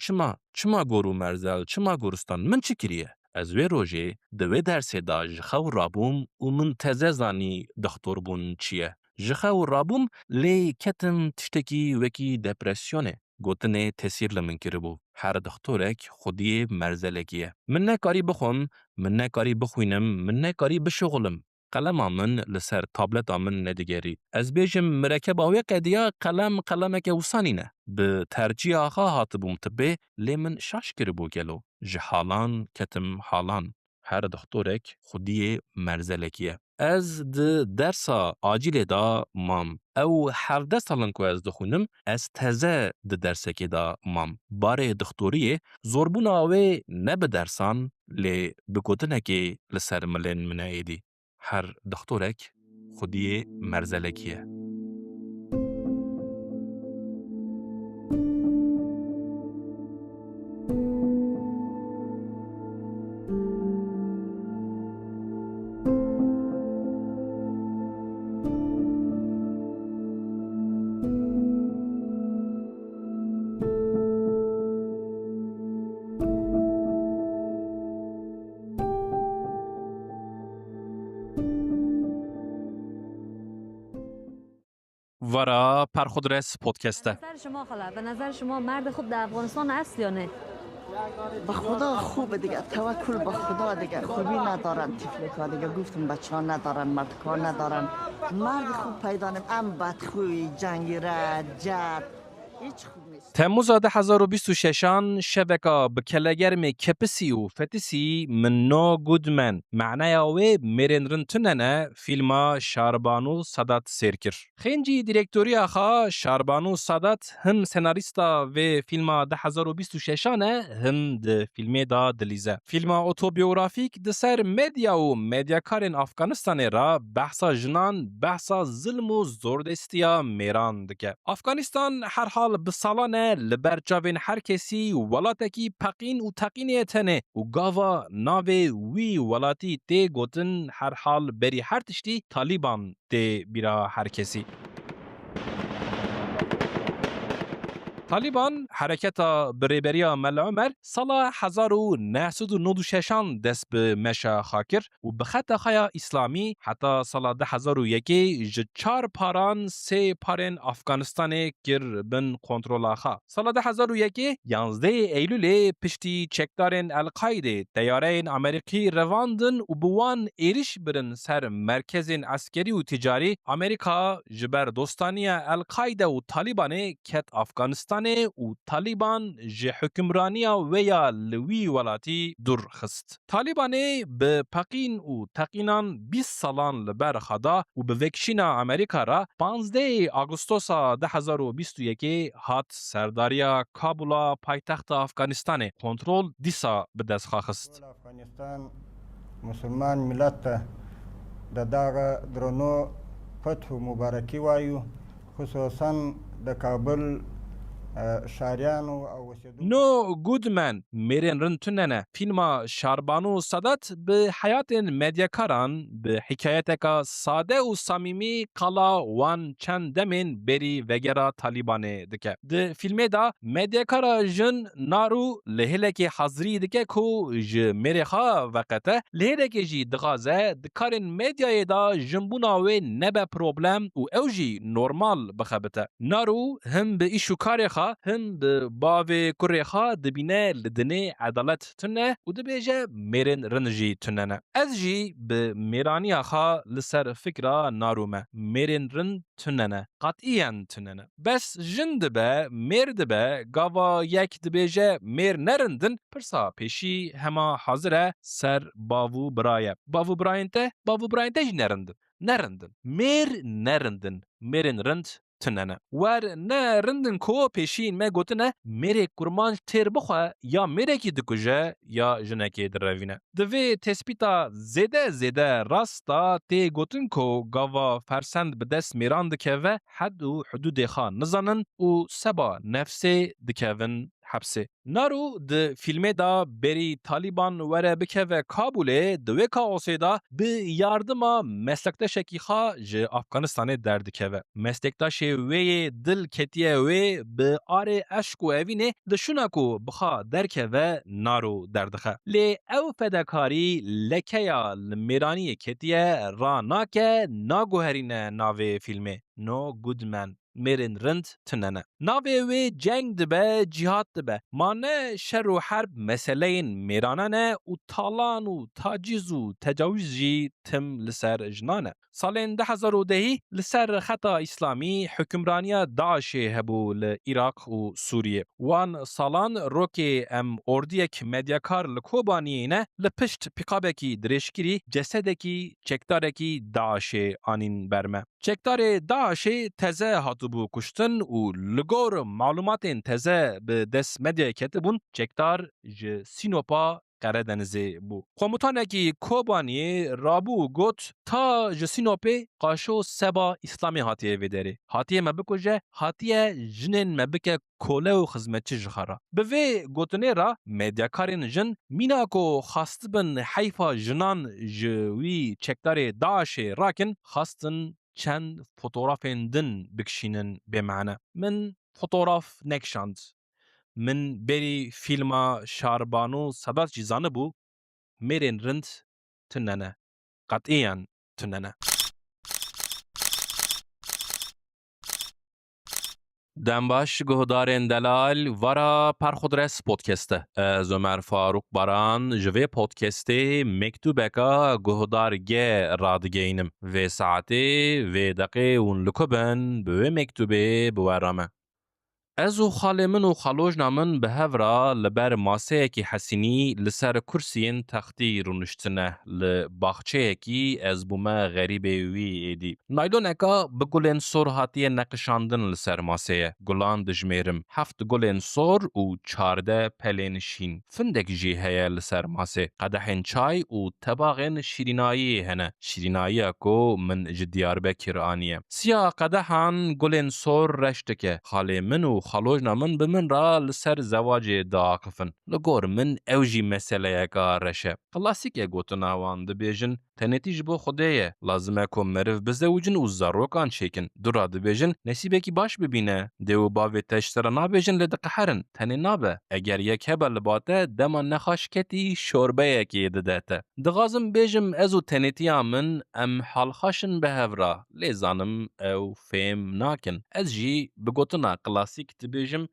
Speaker 1: چما گورو مرزل چما گورستان من چی کریه؟ از وی روژه دوی درس دا جخو رابوم و من تزه زانی دکتور بون چیه. جخو رابوم لی کتم تشتکی وکی دپرسیونه. گوتنه تسیر لمن کربو. هر دکتورک خودی مرزلکیه. من نکاری بخوم، من نکاری بخوینم، من نکاری بشغلم. قلم آمن لسر تابلت آمن ندیگری. از بیجم مرکب آوی قدیا قلم که وسانینه. به ترجیح آخا هات بوم تبه لی من شاش کربو گلو. جحالان کتم حالان. هر دکتورک خودی مرزلکیه. از درسا آجیل دا مام. او 17 سالن که از دخونم از تزه درسکی دا مام. باره دکتوریه زوربون آوه نبه درسان لی بگوتنه که لسر ملین منه ایدی. هر دکتورک خودی مرزلکیه. ورا پرخودرس پودکسته.
Speaker 5: به نظر شما خلا، به نظر شما مرد خوب در افغانستان هست یا نه؟
Speaker 6: به خدا خوبه دیگه، توکل به خدا دیگه. خوبی ندارن تفلیکا دیگه، گفتم بچه ها ندارن، مردکا ندارن. مرد خوب پیدا نیم، ام بدخوی، جنگیره، جد، هیچ خوب نیست.
Speaker 1: تموز 2026 شبکه بکلگرم کپسی و فتسی من نو گودمن معنی اوه میرن رنتننه فیلم شاربانو سادات سرکر. خینجی دیرکتوری آخا شاربانو سادات هم سناریستا و فیلم 2026 هم ده فیلم دا دلیزه. فیلم اوتوبیوگرافیک ده سر مدیا و مدیاکارن افغانستان را بحثا جنان بحثا ظلم و زوردستیا میران دکه. افغانستان هر حال بسالانه لبرچاوین هر کسی ولاتکی پقین و تقین تنه و گاوا ناوی وی ولاتی تی گوتن هر حال بری هر تشتی طالبان تی بیرا هر کسی. طالبان حرکت بریبریا ملعمر سال 1996 دست به مشا خاکر و به خط خیا اسلامی حتی سال 2001 4 پاران 3 پارن افغانستان کر بن کنترل آخا. سال 2001 11 ایلول پشتی چکدارن القاعده تیارین امریکی رواندن و بوان ایریش برن سر مرکز عسکری و تجاری امریکا جبر دوستانی القاعده و طالبان کت افغانستان و طالبان جه حکمرانیا ویا لوی ولاتی دور خست. طالبان به پقین و تقینان 20 سالان لبر خدا و به وکشینا امریکا را 15 آگوستوس 2021 هات سرداریا کابولا پایتخت افغانستان کنترل دیسا به دست خواست.
Speaker 7: افغانستان مسلمان ملت ته د دغه درنو فتح مبارکي وایو، خصوصا د کابل شهریان او اوسیدونکو
Speaker 1: نو گودمن میرن رنتننه فیلم شاربانو سادات به حیات مدیاکاران به حکایت ساده و صمیمی قلا وان چند دمین بری وگرا طالبانه دکه ده فیلم دا مدیاکارا جن نارو لهلکی حضری دکه کو ج مرخا وقته لهلکی جی دغازه دکارن مدیای دا جنبونا و نبه پروبلم و اوجی نورمال بخبته نارو هم به ایشو کارخا هم به باوی کرخا دبینه لدنه عدالت تنه و دبیجه میرن رنجی تنه از جی به میرانی آخا لسر فکره نارومه میرن رن تنه قطعیان تنه بس جند به مرد به گاوا یک دبیجه میر نرندن پرسا پیشی هما حاضره سر باوو براینته جی نرندن میر نرندن میرن رند تننه ور نه رندن کو پیشین ما گوتنه میره کرمان تیر بخوا یا میره کی دکوجه یا جنکی دروینه دوی تسپیتا زیده راستا تی گوتن کو گاوا فرسند به دست میران دکوه حد و حدود خان نزانن و سبا نفسه دکوون حبسه نارو د فیلمه دا بری طالبان وره بکوه کابوله دوی کا اوسیدا به یاردما مسلکتشکی خوا ج افغانستان دردکوه مسلکتش وی دل کتیه وی به آره اشک و اوینه دشونا کو بخوا درکوه نارو دردخه لی او فدکاری لکیا میرانی کتیه را ناکه ناگوهرینه ناوی فیلمه نو گودمن میرن رند تننه ناوی وی جنگ دبه جهاد دبه مانه شر و حرب مسئله میرانه و تالان و تاجیز و تجاوز جی تم لسر جنانه سالین 2010 لسر خطا اسلامی حکمرانی داعش هبو لعراق و سوریه وان سالان روکی ام اردیک مدیاکار لکوبانی نه لپشت پیقابکی درشکری جسدکی چکدارکی داعش آنین برمه چکدار داعش تزه هاتبو کشتن و لگور معلومات تزه به دست مدیا کتبون چکدار ج سینوپا قردنزه بو قومتانکی کوبانی رابو گوت تا جسینوپی قاشو سبا اسلامی هاتیه ویدری هاتیه مبکوجه هاتیه جنین مبکه کوله و خزمتچی جخارا به وی گوتنه را مدیاکارین جن میناکو خاستبن حیفا جنان جوی چکدار داعش راکن خاستن چند فوتوغرافین دن بکشینن به معنی من فوتوغراف نکشاند من بری فیلم شاربانو سادات جیزانه بو میرین رند تننه قطعیان تننه دنباش گهدارین دلال ورا پرخودرس پودکسته از عمر فاروق باران جوی پودکسته مکتوبکا گهدار گه رادگینم و ساعته و دقیقه اون لکبن به مکتوبه بورامه از و خاله من و خالوجنا من به هفرا لبر ماسه کی حسینی لسر کرسین تختی رونشتنه لباخچه کی از بومه غریب وی ایدی نایلون اکا بگولن سور هاتی نقشاندن لسر ماسه گلان دجمیرم 7 گلن سور و 14 پلین شین فندک جی هیا لسر ماسه قدحین چای و تباغن شیرینایی هنه شیرینایی اکو من جدیار بکر آنیه سیا قدحان گلن سور رشتکه خاله من و خالوجنا من بمن را لسر زواج داقفن لگور من اوجی مسئله اکا رشه خلاصیک اگوتنا وان دبیجن تنتیج بو خودیه لازمه که مرف بزوجن و زاروکان چیکن درا دبیجن نصیبه کی باش ببینه دیو باوی تشتر نابیجن لدقحرن تنی نابه اگر یک هبه لباته دما نخاش کتی شوربه یکی ددته دغازم بیجم ازو تنیتیا من ام حال خاشن به هفرا لیزانم او فیم ناکن از جی بگوتنا کلاسیک دبیجم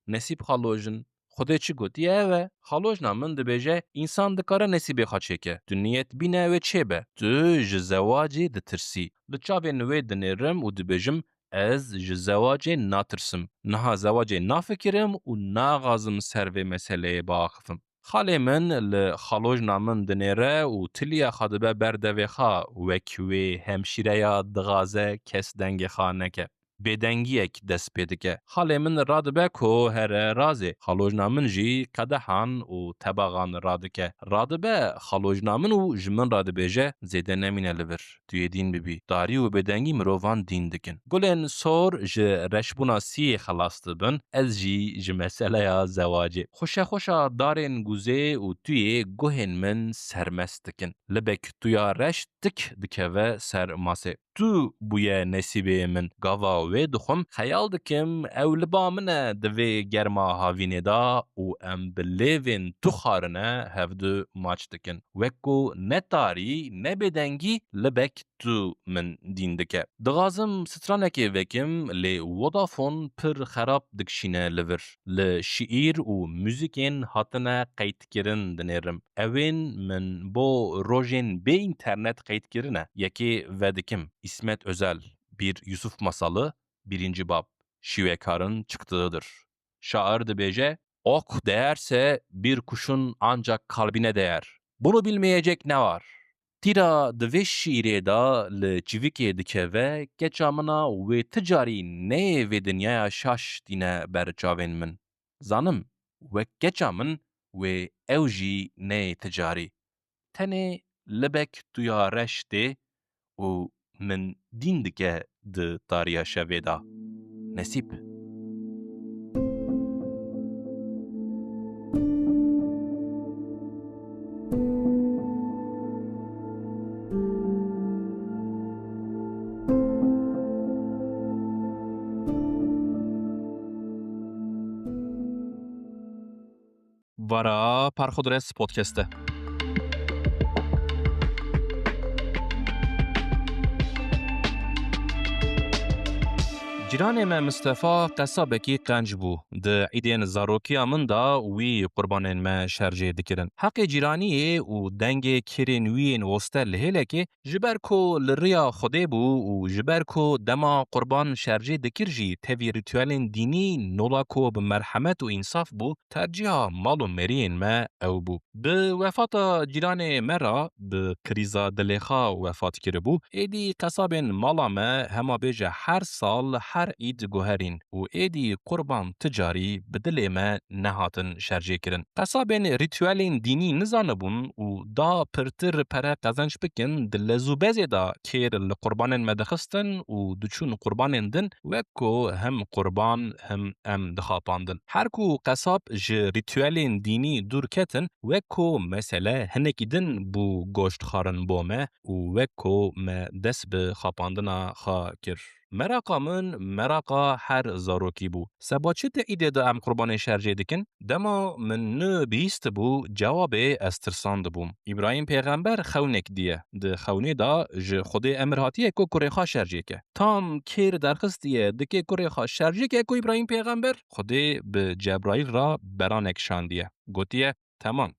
Speaker 1: نصیب خالوجن خودت چی گوتیه و خالوجنا من دبیجه انسان دکاره نصیبه خاچه که تو نیت بینه و چه به تو جزواجی دترسی لچاوه نوی دنیرم و دبیجم از جزواجی ناترسم نها زواجی نافکرم و ناغازم سر و مسئله باخفم خاله من لخالوجنا من دنیره و تلیا خادبه بردوی خوا وکوی همشیره یا دغازه کس دنگ خانه که bêdengiyek dest pê dike. Halê min radibe ku here razê, xalojna min jî qedehan û tebaxan radike. Radibe xalojna min û ji min radibêje zêde nemîne li vir. Tu yê dîn bibî. Darî û bêdengî mirovan dîn dikin. Gulên sor ji reşbûna siyê xelas dibin, ez jî ji meseleya zewacê. Xweşa darên guzê û tuyê guhên min sermest dikin. Libek tuya reş tik dikeve ser masê. Tu bûye nesîbê min. Gava wê dixwim, xeyal dikim ew li ba min e di vê germa havînê da û em bi lêvên tu xwarine hevdû maç dikin. Wek ku ne tarî ne bêdengî libek tu min dîn dike. Dixwazim stranekê vekim lê Vodafone pir xerab dikişîne li vir. Li şîîr û müzikên hatine qeydkirin dinêrim. Evên min bo rojên bê internet qeydkirine. Yekê vedikim. İsmet Özel, bir Yusuf masalı, 1. bab. Şivekarın çıktığıdır. Şair dibêje, ok değerse bir kuşun ancak kalbine değer. Bunu bilmeyecek ne var? Tîra di vê şîîrê da li civîkê dikeve, keça mina wê ticarî neyê vê dinyaya şaş tîne ber çavên min. Zanim, wek keça min, wê ew jî neyê ticarî. Tenê libek tuya reş tê û min dîn dike di tariya şevê da. Nesîb. Vara Parxodres podcast'te. Ciranê me Mistefa qesabekî qenc bû. Di îdên zarokiya min da wî qurbanên me şerjê dikirin. Heqê cîraniyê û dengê kirên wî yên woste li hêlekê ji ber ku li rêya Xwedê bû û ji ber ku dema qurban şerjê dikir jî tevî ritüelên dînî nola ku bi merhemet û însaf bû, tercîha mal û meriyên me ew bû. Bi wefata cîranê me ra bi krîza dilêxa wefat kiribû, êdî qesabên mala me hema bêje her sal her îd guherîn û êdî qurban ticarî bi dilê me nehatin şerjê kirin. Qesabên ritüelên dînî nizanibûn û da pirtir pere qezenç bikin di lezûbezê da kêr li qurbanên me dixistin û diçûn qurbanên din wek ku hem qurban hem em dixapandin. Her ku qesab ji ritüelên dînî dûr ketin, wek ku mesele hinekî din bû goşt xwarin bo me û wek ku me dest bi xapandina xwe kir. Meraqa min meraqa her zarokî bû. Seba çi di îdê de em qurbanên şerjê dikin? Dema min nû bihîst bû, cewabê ez tirsan dibûm. İbrahîm pêxember xewnek diye. Di xewnê da ji Xwedê emir hatiye ku kurê xwe şerjê ke. Tam kêr derxistiye dike kurê xwe şerjê ke ku İbrahîm pêxember? Xwedê bi Cebraîl ra beranek şandiye. Gotiye, temam.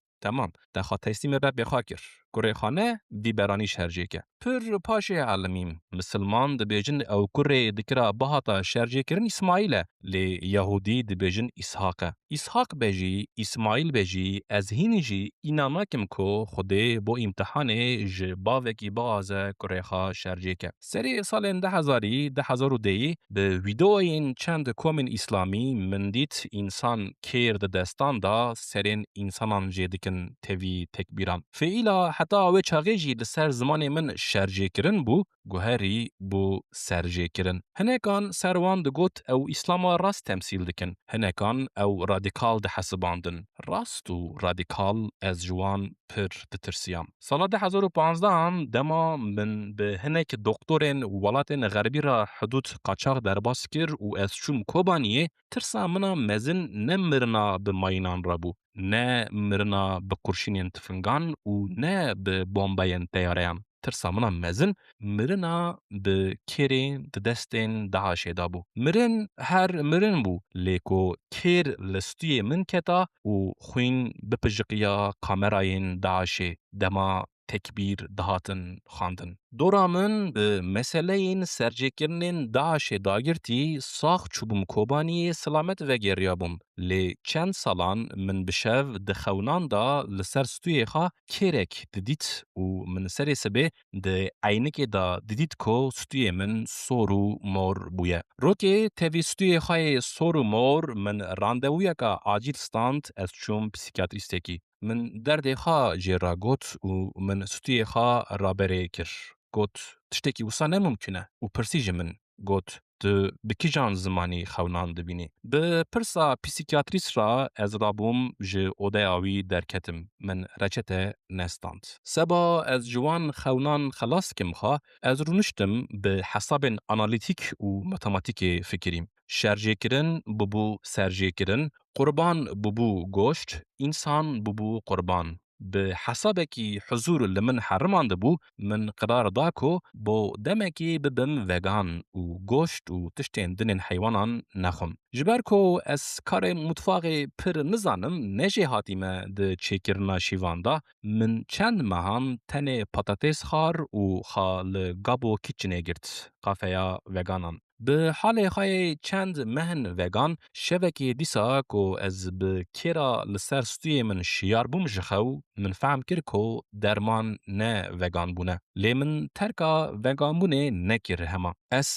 Speaker 1: Dexa teslîmê Rebbê xwe kir. Kurê xwe ne, vî beranî şerjê ke. Pir paşê elmîm. Misilman dibêjin ew kurê dikira bihata şerjêkirin İsmaîl e. Lê Yahudî dibêjin İshak e. İshak bejî, İsmaîl bejî, ez hînî jî înan nakim ku Xwedê bo îmtihanê ji bavekî biaze kurê xwe şerjê ke. Serê salên 2010 bi vîdeoyên çend komên İslamî min dît însan kêr di destan da serên însanan jê dikin tevî tekbîran. Feîla heta wê çaxê jî li ser zimanê min şerjêkirin bû, guherî bû serjêkirin. Hinekan ser wan digot ew İslama rast temsîl dikin. Hinekan ew radikal dihesibandin. Rast û radikal ez ji wan pir ditirsiyam. Sala 2015 dema min bi hinek doktorên welatên Xerbî ra hudûd qaçax derbas kir û ez çûm Kobaniyê, tirsa mina mezin ne mirina bi mayînan re bû. Ne mirina bi qurşînên tifingan û ne bi bombeyên teyareyan. Tirsa mina mezin mirina bi kêrên di destên Daişê da bû. Mirin her mirin bû, lê ku kêr li stûyê min keta û xwîn bipijiqiya kamerayên Daişê dema tekbîr dihatin xwandin. دورا من به meseleyin sercekirinin Daişê dagirtî sax çûbûm Kobaniyê selamet vegeriyabûm. Lê çend salan min bi şev di xewnan da li ser stûyê xwe kêrek didît û min serê sibê di eynikê da didît ku stûyê min sor û mor bûye. Rokê tevî stûyê xwe yê sor û mor min randevûyeka acîl stand ez çûm psîkiyatrîstekî. Min derdê xwe jê ragot û min stûyê xwe raberê kir. Got tiştekî wisa nemûmkin e û pirsî ji min got tu bi kîjan zimanî xewnan dibînî. Bi pirsa psîkiyatrîst ra ez rabûm ji odeya wî derketim. Min reçete nestand. Seba ez ji wan xewnan xelas dikim xwe ez rûniştim bi hesabên analîtîk û matematîkê fikirîm. Şerjêkirin bûbû serjêkirin, qurban bûbû goşt, însan bûbû qurban. Bi hesabekî huzûr li min heriman dibû, min qirar da ku bo demekî bibim vegan û goşt û tiştên dinên heywanan nexwim. Ji ber ku ez karê mutfaxê pir nizanim, ne jê hatîme di çêkirina şîvan da, min çend mehan tenê patates xwar û xa li Gabo Kitchenê girt, kafeya veganan. Bi halê xwe yê çend mehên vegan, şevekê dîsa ku ez bi kêra li ser stûyê min şiyar bûm ji xew, min fehm kir ku derman ne veganbûne. Lê min terka veganbûnê nekir hema. Ez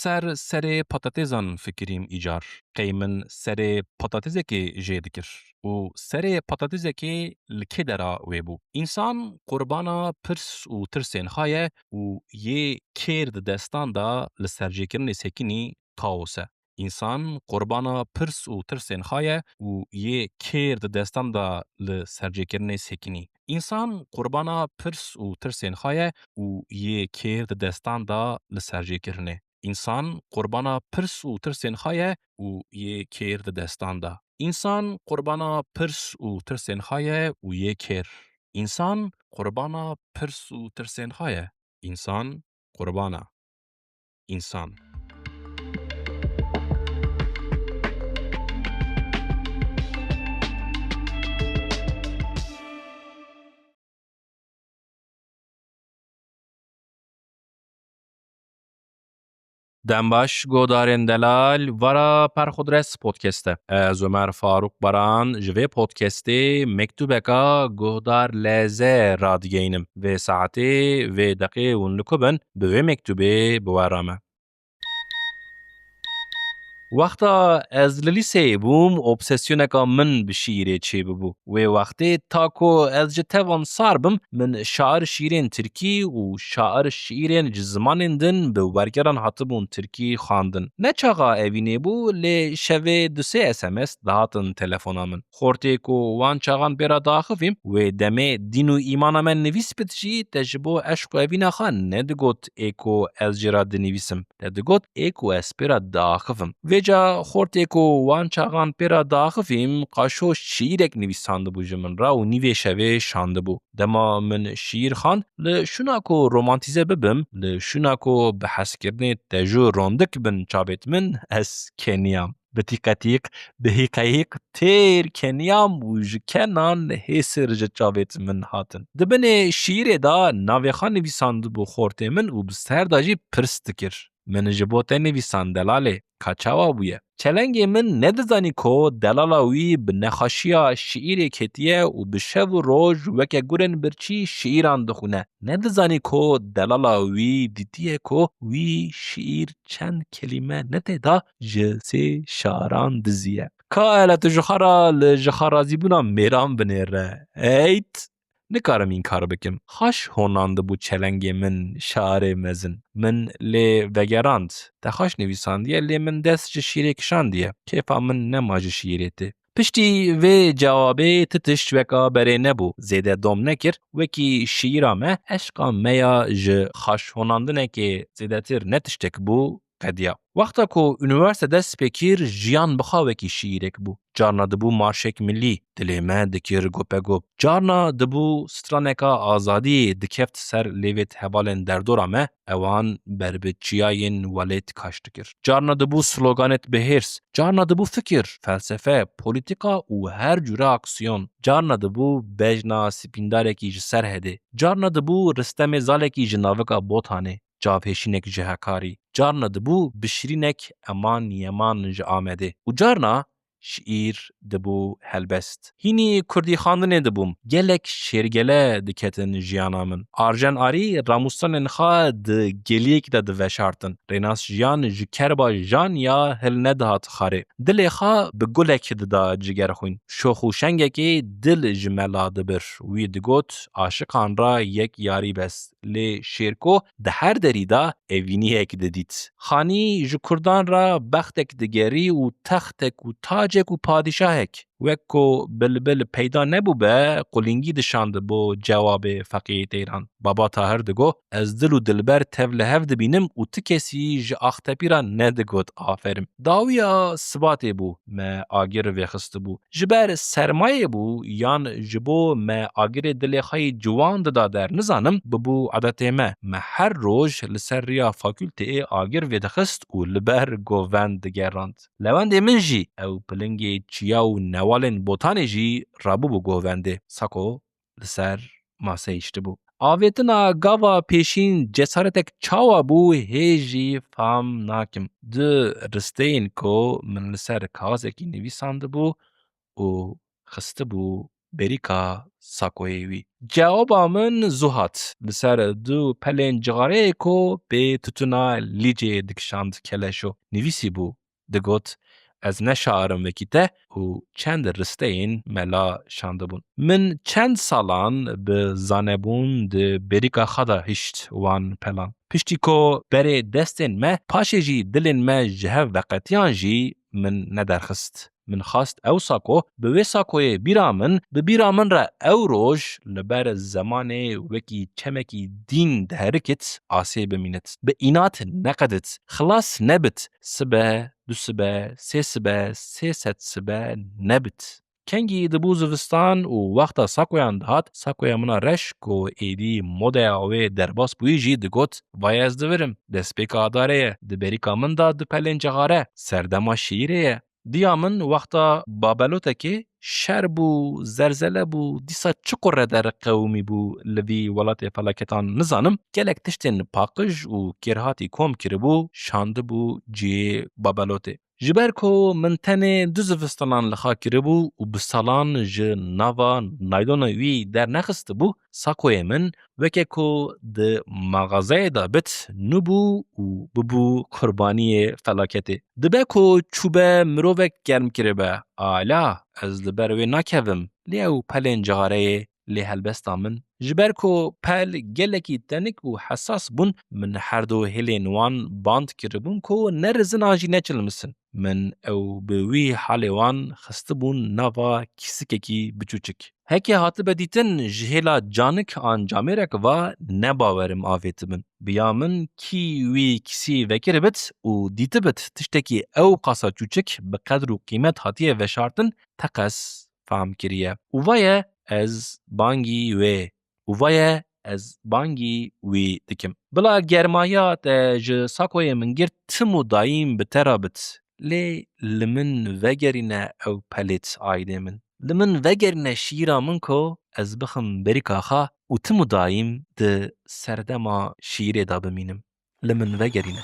Speaker 1: serê patatêsan fikirîm îcar. Qey min serê patatêsekê jê dikir. û serê patatêsekê li kê dera wê bû. Însan qurbana pirs û tirsên xwe ye û yê kêr di destan da li serjêkirinê sekînî kaos e. İnsan qurbana pirs û tirsên xwe ye û yê kêr di destan da li serjêkirinê sekînî. İnsan qurbana pirs û tirsên xwe ye û yê kêr di destan da li serjêkirinê. İnsan qurbana pirs û tirsên xwe ye û yê kêr di destan da. İnsan qurbana pirs û tirsên xwe ye û yê kêr. İnsan qurbana pirs û tirsên xwe ye. İnsan qurbana. İnsan. Dembaş godarên delal vara perxudres podcast'e. Ez Ömer Faruk Baran ji vê podcastê mektubeka guhdar leze radigeynim. Vê saetê vê deqê hûn li ku bin bi vê mektubê bi we re me. Wexta ez li lîseyê bûm, obsesyoneka min bi şîîrê çêbibû. Wê wextê ta ku ez ji tevan sar bim, min şair şîrên Tirkî û şair şîrên ji zimanên din bi wergeran hatibûn Tirkî xwandin. Ne çaxa evî nebû, lê şevê 2-3 SMS dihatin telefona min. Xortê ku wan çaxan pêra daxivîm, wê demê dîn û îmana me nivîs bit jî te ji bo eşq û evîna xwe nedigot ê ku ez jê ra dinivîsim. Te digot ê ku ez pêra daxivim. Vêca xortê ku wan çaxan pêra daxivîm, qaşo şîrek nivîsandibû ji min ra û nîvê şevê şandibû. Dema min şîr xwand, li şûna ku romantîze bibim, li şûna ku bi hezkirinê te jû rondik bin çavên min, ez keniyam. Bi tîqetîq, bi hîqeîq têr keniyam û ji kenan hêsir ji çavên min hatin. Di binê şîrê da navê xwe nivîsandibû xortê min û bi ser da jî pirs dikir. Min ji bo te nivîsan delalê, ka çawa bûye? Çelengê min nedizanî ku delala wî bi nexweşiya şîîrê ketiye û bi şev û roj weke gurên birçî şîîran dixwîne. Nedizanî ku delala wî dîtiye ku wî şîîr çend kelîme netê da ji 3 şaran diziye. Ka ele tu ji xwe ra li ji xwerazîbûna mêran binêre. Heyt! Nikarim înkar bikim. Xweş honandibû çelengê min şairê mezin. Min lê vegerand. Te xweş nivîsandiye lê min dest ji şîrê kişandiye. Kêfa min nema ji şîrê tê. Piştî vê cewabê ti tişt weka berê nebû. Zêde dom nekir, wekî şîîra me, eşqa me ya ji xweş honandinekê zêdetir ne tiştek bû, qediya. Wexta ku üniversitede spêkîr jiyan bixwe wekî şîîrek bû. Carna dibû marşek millî, dilê me dikir gopegop. Carna dibû straneka azadiyê dikeft ser lêvê hevalên derdora me, ewan ber bi çiyayên welêt kaş dikir. Carna dibû sloganêt bihêrs, carna dibû fikir, felsefe, polîtika û her cure aksiyon. Carna dibû bejna spîndarekî ji ser hedê. Carna dibû ristemê zalekî ji navika botanê. جاپیشینک جهکاری جارنا دبو بشرینک امان یمان ج آمده و جارنا شعیر دبو هلبست هینی کردی خواندن دبوم گلک شیرگله دکتن جیانا من آرژن آری راموستان انخوا د گلیک دا دوشارتن ریناس جیان جکربا جان یا هل ندهات خاره دل خوا بگلک دا جگر خوین شوخو شنگکی دل جملا دبر وی دگوت عاشقان را یک یاری بست لی شیرکو ده هر دریدا اوینی اک ددیت خانی جکردان را بختک دگری و تختک و تاجک و پادشاهک وکو بلبل پیدا نبو به قلینگی دشاند بو جواب فقیه ایران بابا تاهر دگو از دل و دلبر تول هفت بینم و تکسی ج اختپیرا ندگوت آفرم داویا سباته بو ما آگر ویخست بو جبر سرمایه بو یان جبو ما آگر دل خی جوان دادر نزانم ببو عادت ما هر روز لسر ریا فاکولته آگر ویدخست و لبر گووند دگراند لوند من جی او پلنگی چیاو نوالن بوتانه جی رابو بو گوونده ساکو لسر ماسه ایشته بو آویتنا گاوا پیشین جسارتک چاوا بو هیجی فام ناکم ده رستین کو من لسر کازکی نویسانده بو و خسته بو بریکا ساکویوی جوابا من زوهات لسر دو پلین جغاره کو به تتونا لیجه دکشاند کلشو نویسی بو دگوت از نشارم وکیته و چند رستین ملا شانده بون من چند سالان به زانبون ده بریکا خدا هشت وان پلان پشتی کو بره دستین مه پاشه جی دلین مه جهه وقتیان جی من ندرخست من خواست او ساکو به وی ساکوی بیرامن به بیرامن را او روش لبر زمان وکی چمکی دین ده حرکت آسی بمینت به اینات نقدت خلاص نبت سبه دو سبه سه سبه سه ست سبه نبت کنگی دبو زوستان و وقتا ساکویان دهات ساکویا منا رش کو ایدی موده آوه درباس بوی جی دگوت وای از دورم دسپیک آداره دبریکا من دا دپلین جغاره سردما شیره دیامن وقتا بابلوتا که شر بو زرزله بو دیسا چقره در قومی بو لوی ولات فلاکتان نزانم گلک تشتین پاقج و کرهاتی کوم کربو شانده بو جی بابلوته جبر کو من تنه دو زوستانان لخا کربو و بسالان ج ناوا نایدونوی در نخست بو ساکوی من وکه کو د مغازه دا بت نبو و ببو قربانی فلاکته دبه کو چوبه مرووک گرم کربه آلا از لبروی ناکوم لیو پلین جغاره لی هلبستا من جبر کو پل گلکی تنک و حساس بون من هر دو هلین وان باند کربون کو نرزن آجی نچلمسن من او بوی حال وان خسته بون نوا کسککی بچوچک هکی هاته بدیتن جهلا جانک آن جامرک و نباورم آویت من بیامن کی وی کسی وکر بت و دیت بت تشتکی او قاسا چوچک بقدر و قیمت هاتیه وشارتن تقس فهم کریه و وایه از بانگی وی دکم بلا گرمایات ج ساکوی من گرد تمو دایم بترابت لی لمن وگرینه او پلیت آیده من لمن وگرینه شیرا من کو از بخم بریکا خوا و تمو دایم ده سردما شیره دا بمینم لمن وگرینه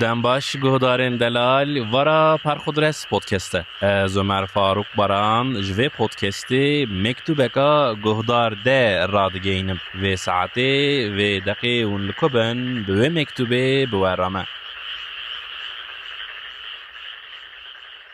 Speaker 1: دنباش گهدارن دلال ورا پرخودرس پودکسته از عمر فاروق بران جوی پودکسته مکتوبکا گهدار ده رادگینم و ساعته و دقیقه اون لکبن به مکتوبه بورامه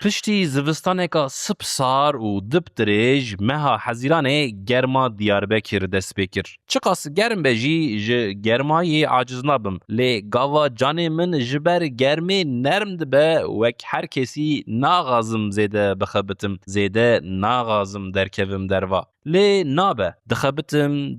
Speaker 1: پشتی زوستانێکا سپ سار و دب درێژ meha hezîranê germa Diyarbekir dest pê kir. Çiqas germ be jî ji germayê aciz nabim. Lê gava canê min ji ber germê nerm dibe wek her kesî naxazim zêde bixebitim. Zêde naxazim derkevim derva. Lê nabe. Dixebitim,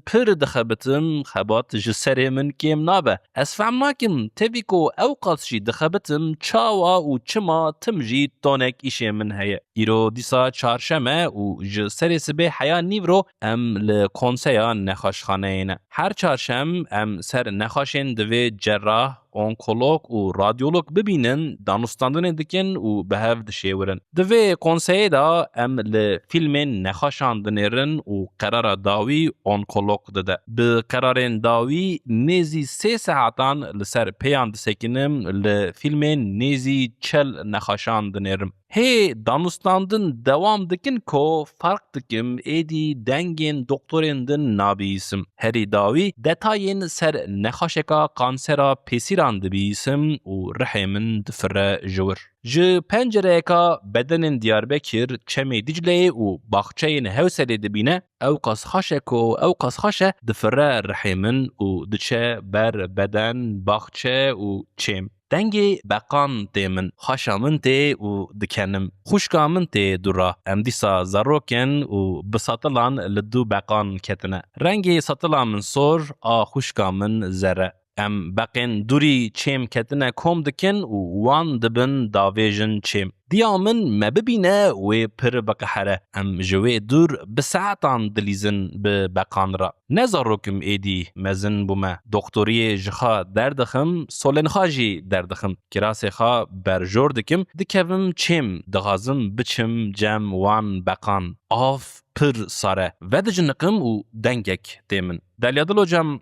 Speaker 1: pir dixebitim, xebat ji serê min kêm nabe. Ez fehm nakim tevî ku ew qas jî dixebitim çawa û çima tim jî tonek îşê min heye. Îro dîsa çarşeme û ji serê sibê heya nîvro em li konseya nexweşxaneyê ne. Her çarşem em ser nexweşên divê cerrah, onkolog û radyolog bibînin, danûstandinê dikin û bi hev dişêwirin. Di vê konseyê da em li fîlmên nexweşan dinêrin û qerara dawî onkolog dide. Bi qerarên dawî nêzî 3 saetan li ser pêyan disekinim li fîlmên nêzî 40 nexweşan dinêrim. Hê danûstandin dewam dikin ku fark dikim êdî dengên doktorên din nabîsim. Herî dawî detayên ser nexweşeka kansera pêsîran dibîsim û rihê min difire ji wir. Ji pencereyeka bedenên Diyarbekir, çemê Dicleyê û baxçeyên Hewserê dibîne, ew qas xweş e ku ew qas xweş e difire rihê min û diçe ber beden, baxçe û çêm. Dengê beqan tê min, xweşa min tê û dikenim. Xwişka min tê dûra. Em dîsa zarokên û bi satilan li dû beqan ketine. Rengê satila min sor, a xwişka min zere. Em beqên dûrî çêm ketine kom dikin û wan dibin davêjin çêm. Diya min me bibîne wê pir biqehere. Em ji wê dûr bi saetan dilîzin bi beqan re. Ne zarokim êdî mezin bûme. Doktoriyê ji xwe derdixim, solên xwe jî derdixim. Kirasê xwe berjor dikim, dikevim çêm, dixwazim biçim cem wan beqan. Av pir sare. Vedicinikim û dengek tê min. Deryadil hocam,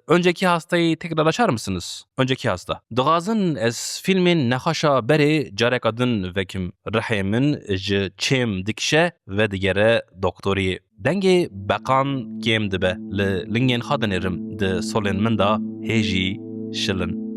Speaker 1: önceki hastayı tekrar açar mısınız? Önceki hasta. Dixwazin ez filmên nexweşa berê careka din vekim. Rihê min ji çêm dikişe ve digere doktoriyê. Dengê beqan kêm dibe. Li lingên xwe dinêrim. Di solên min da hêjî şilin.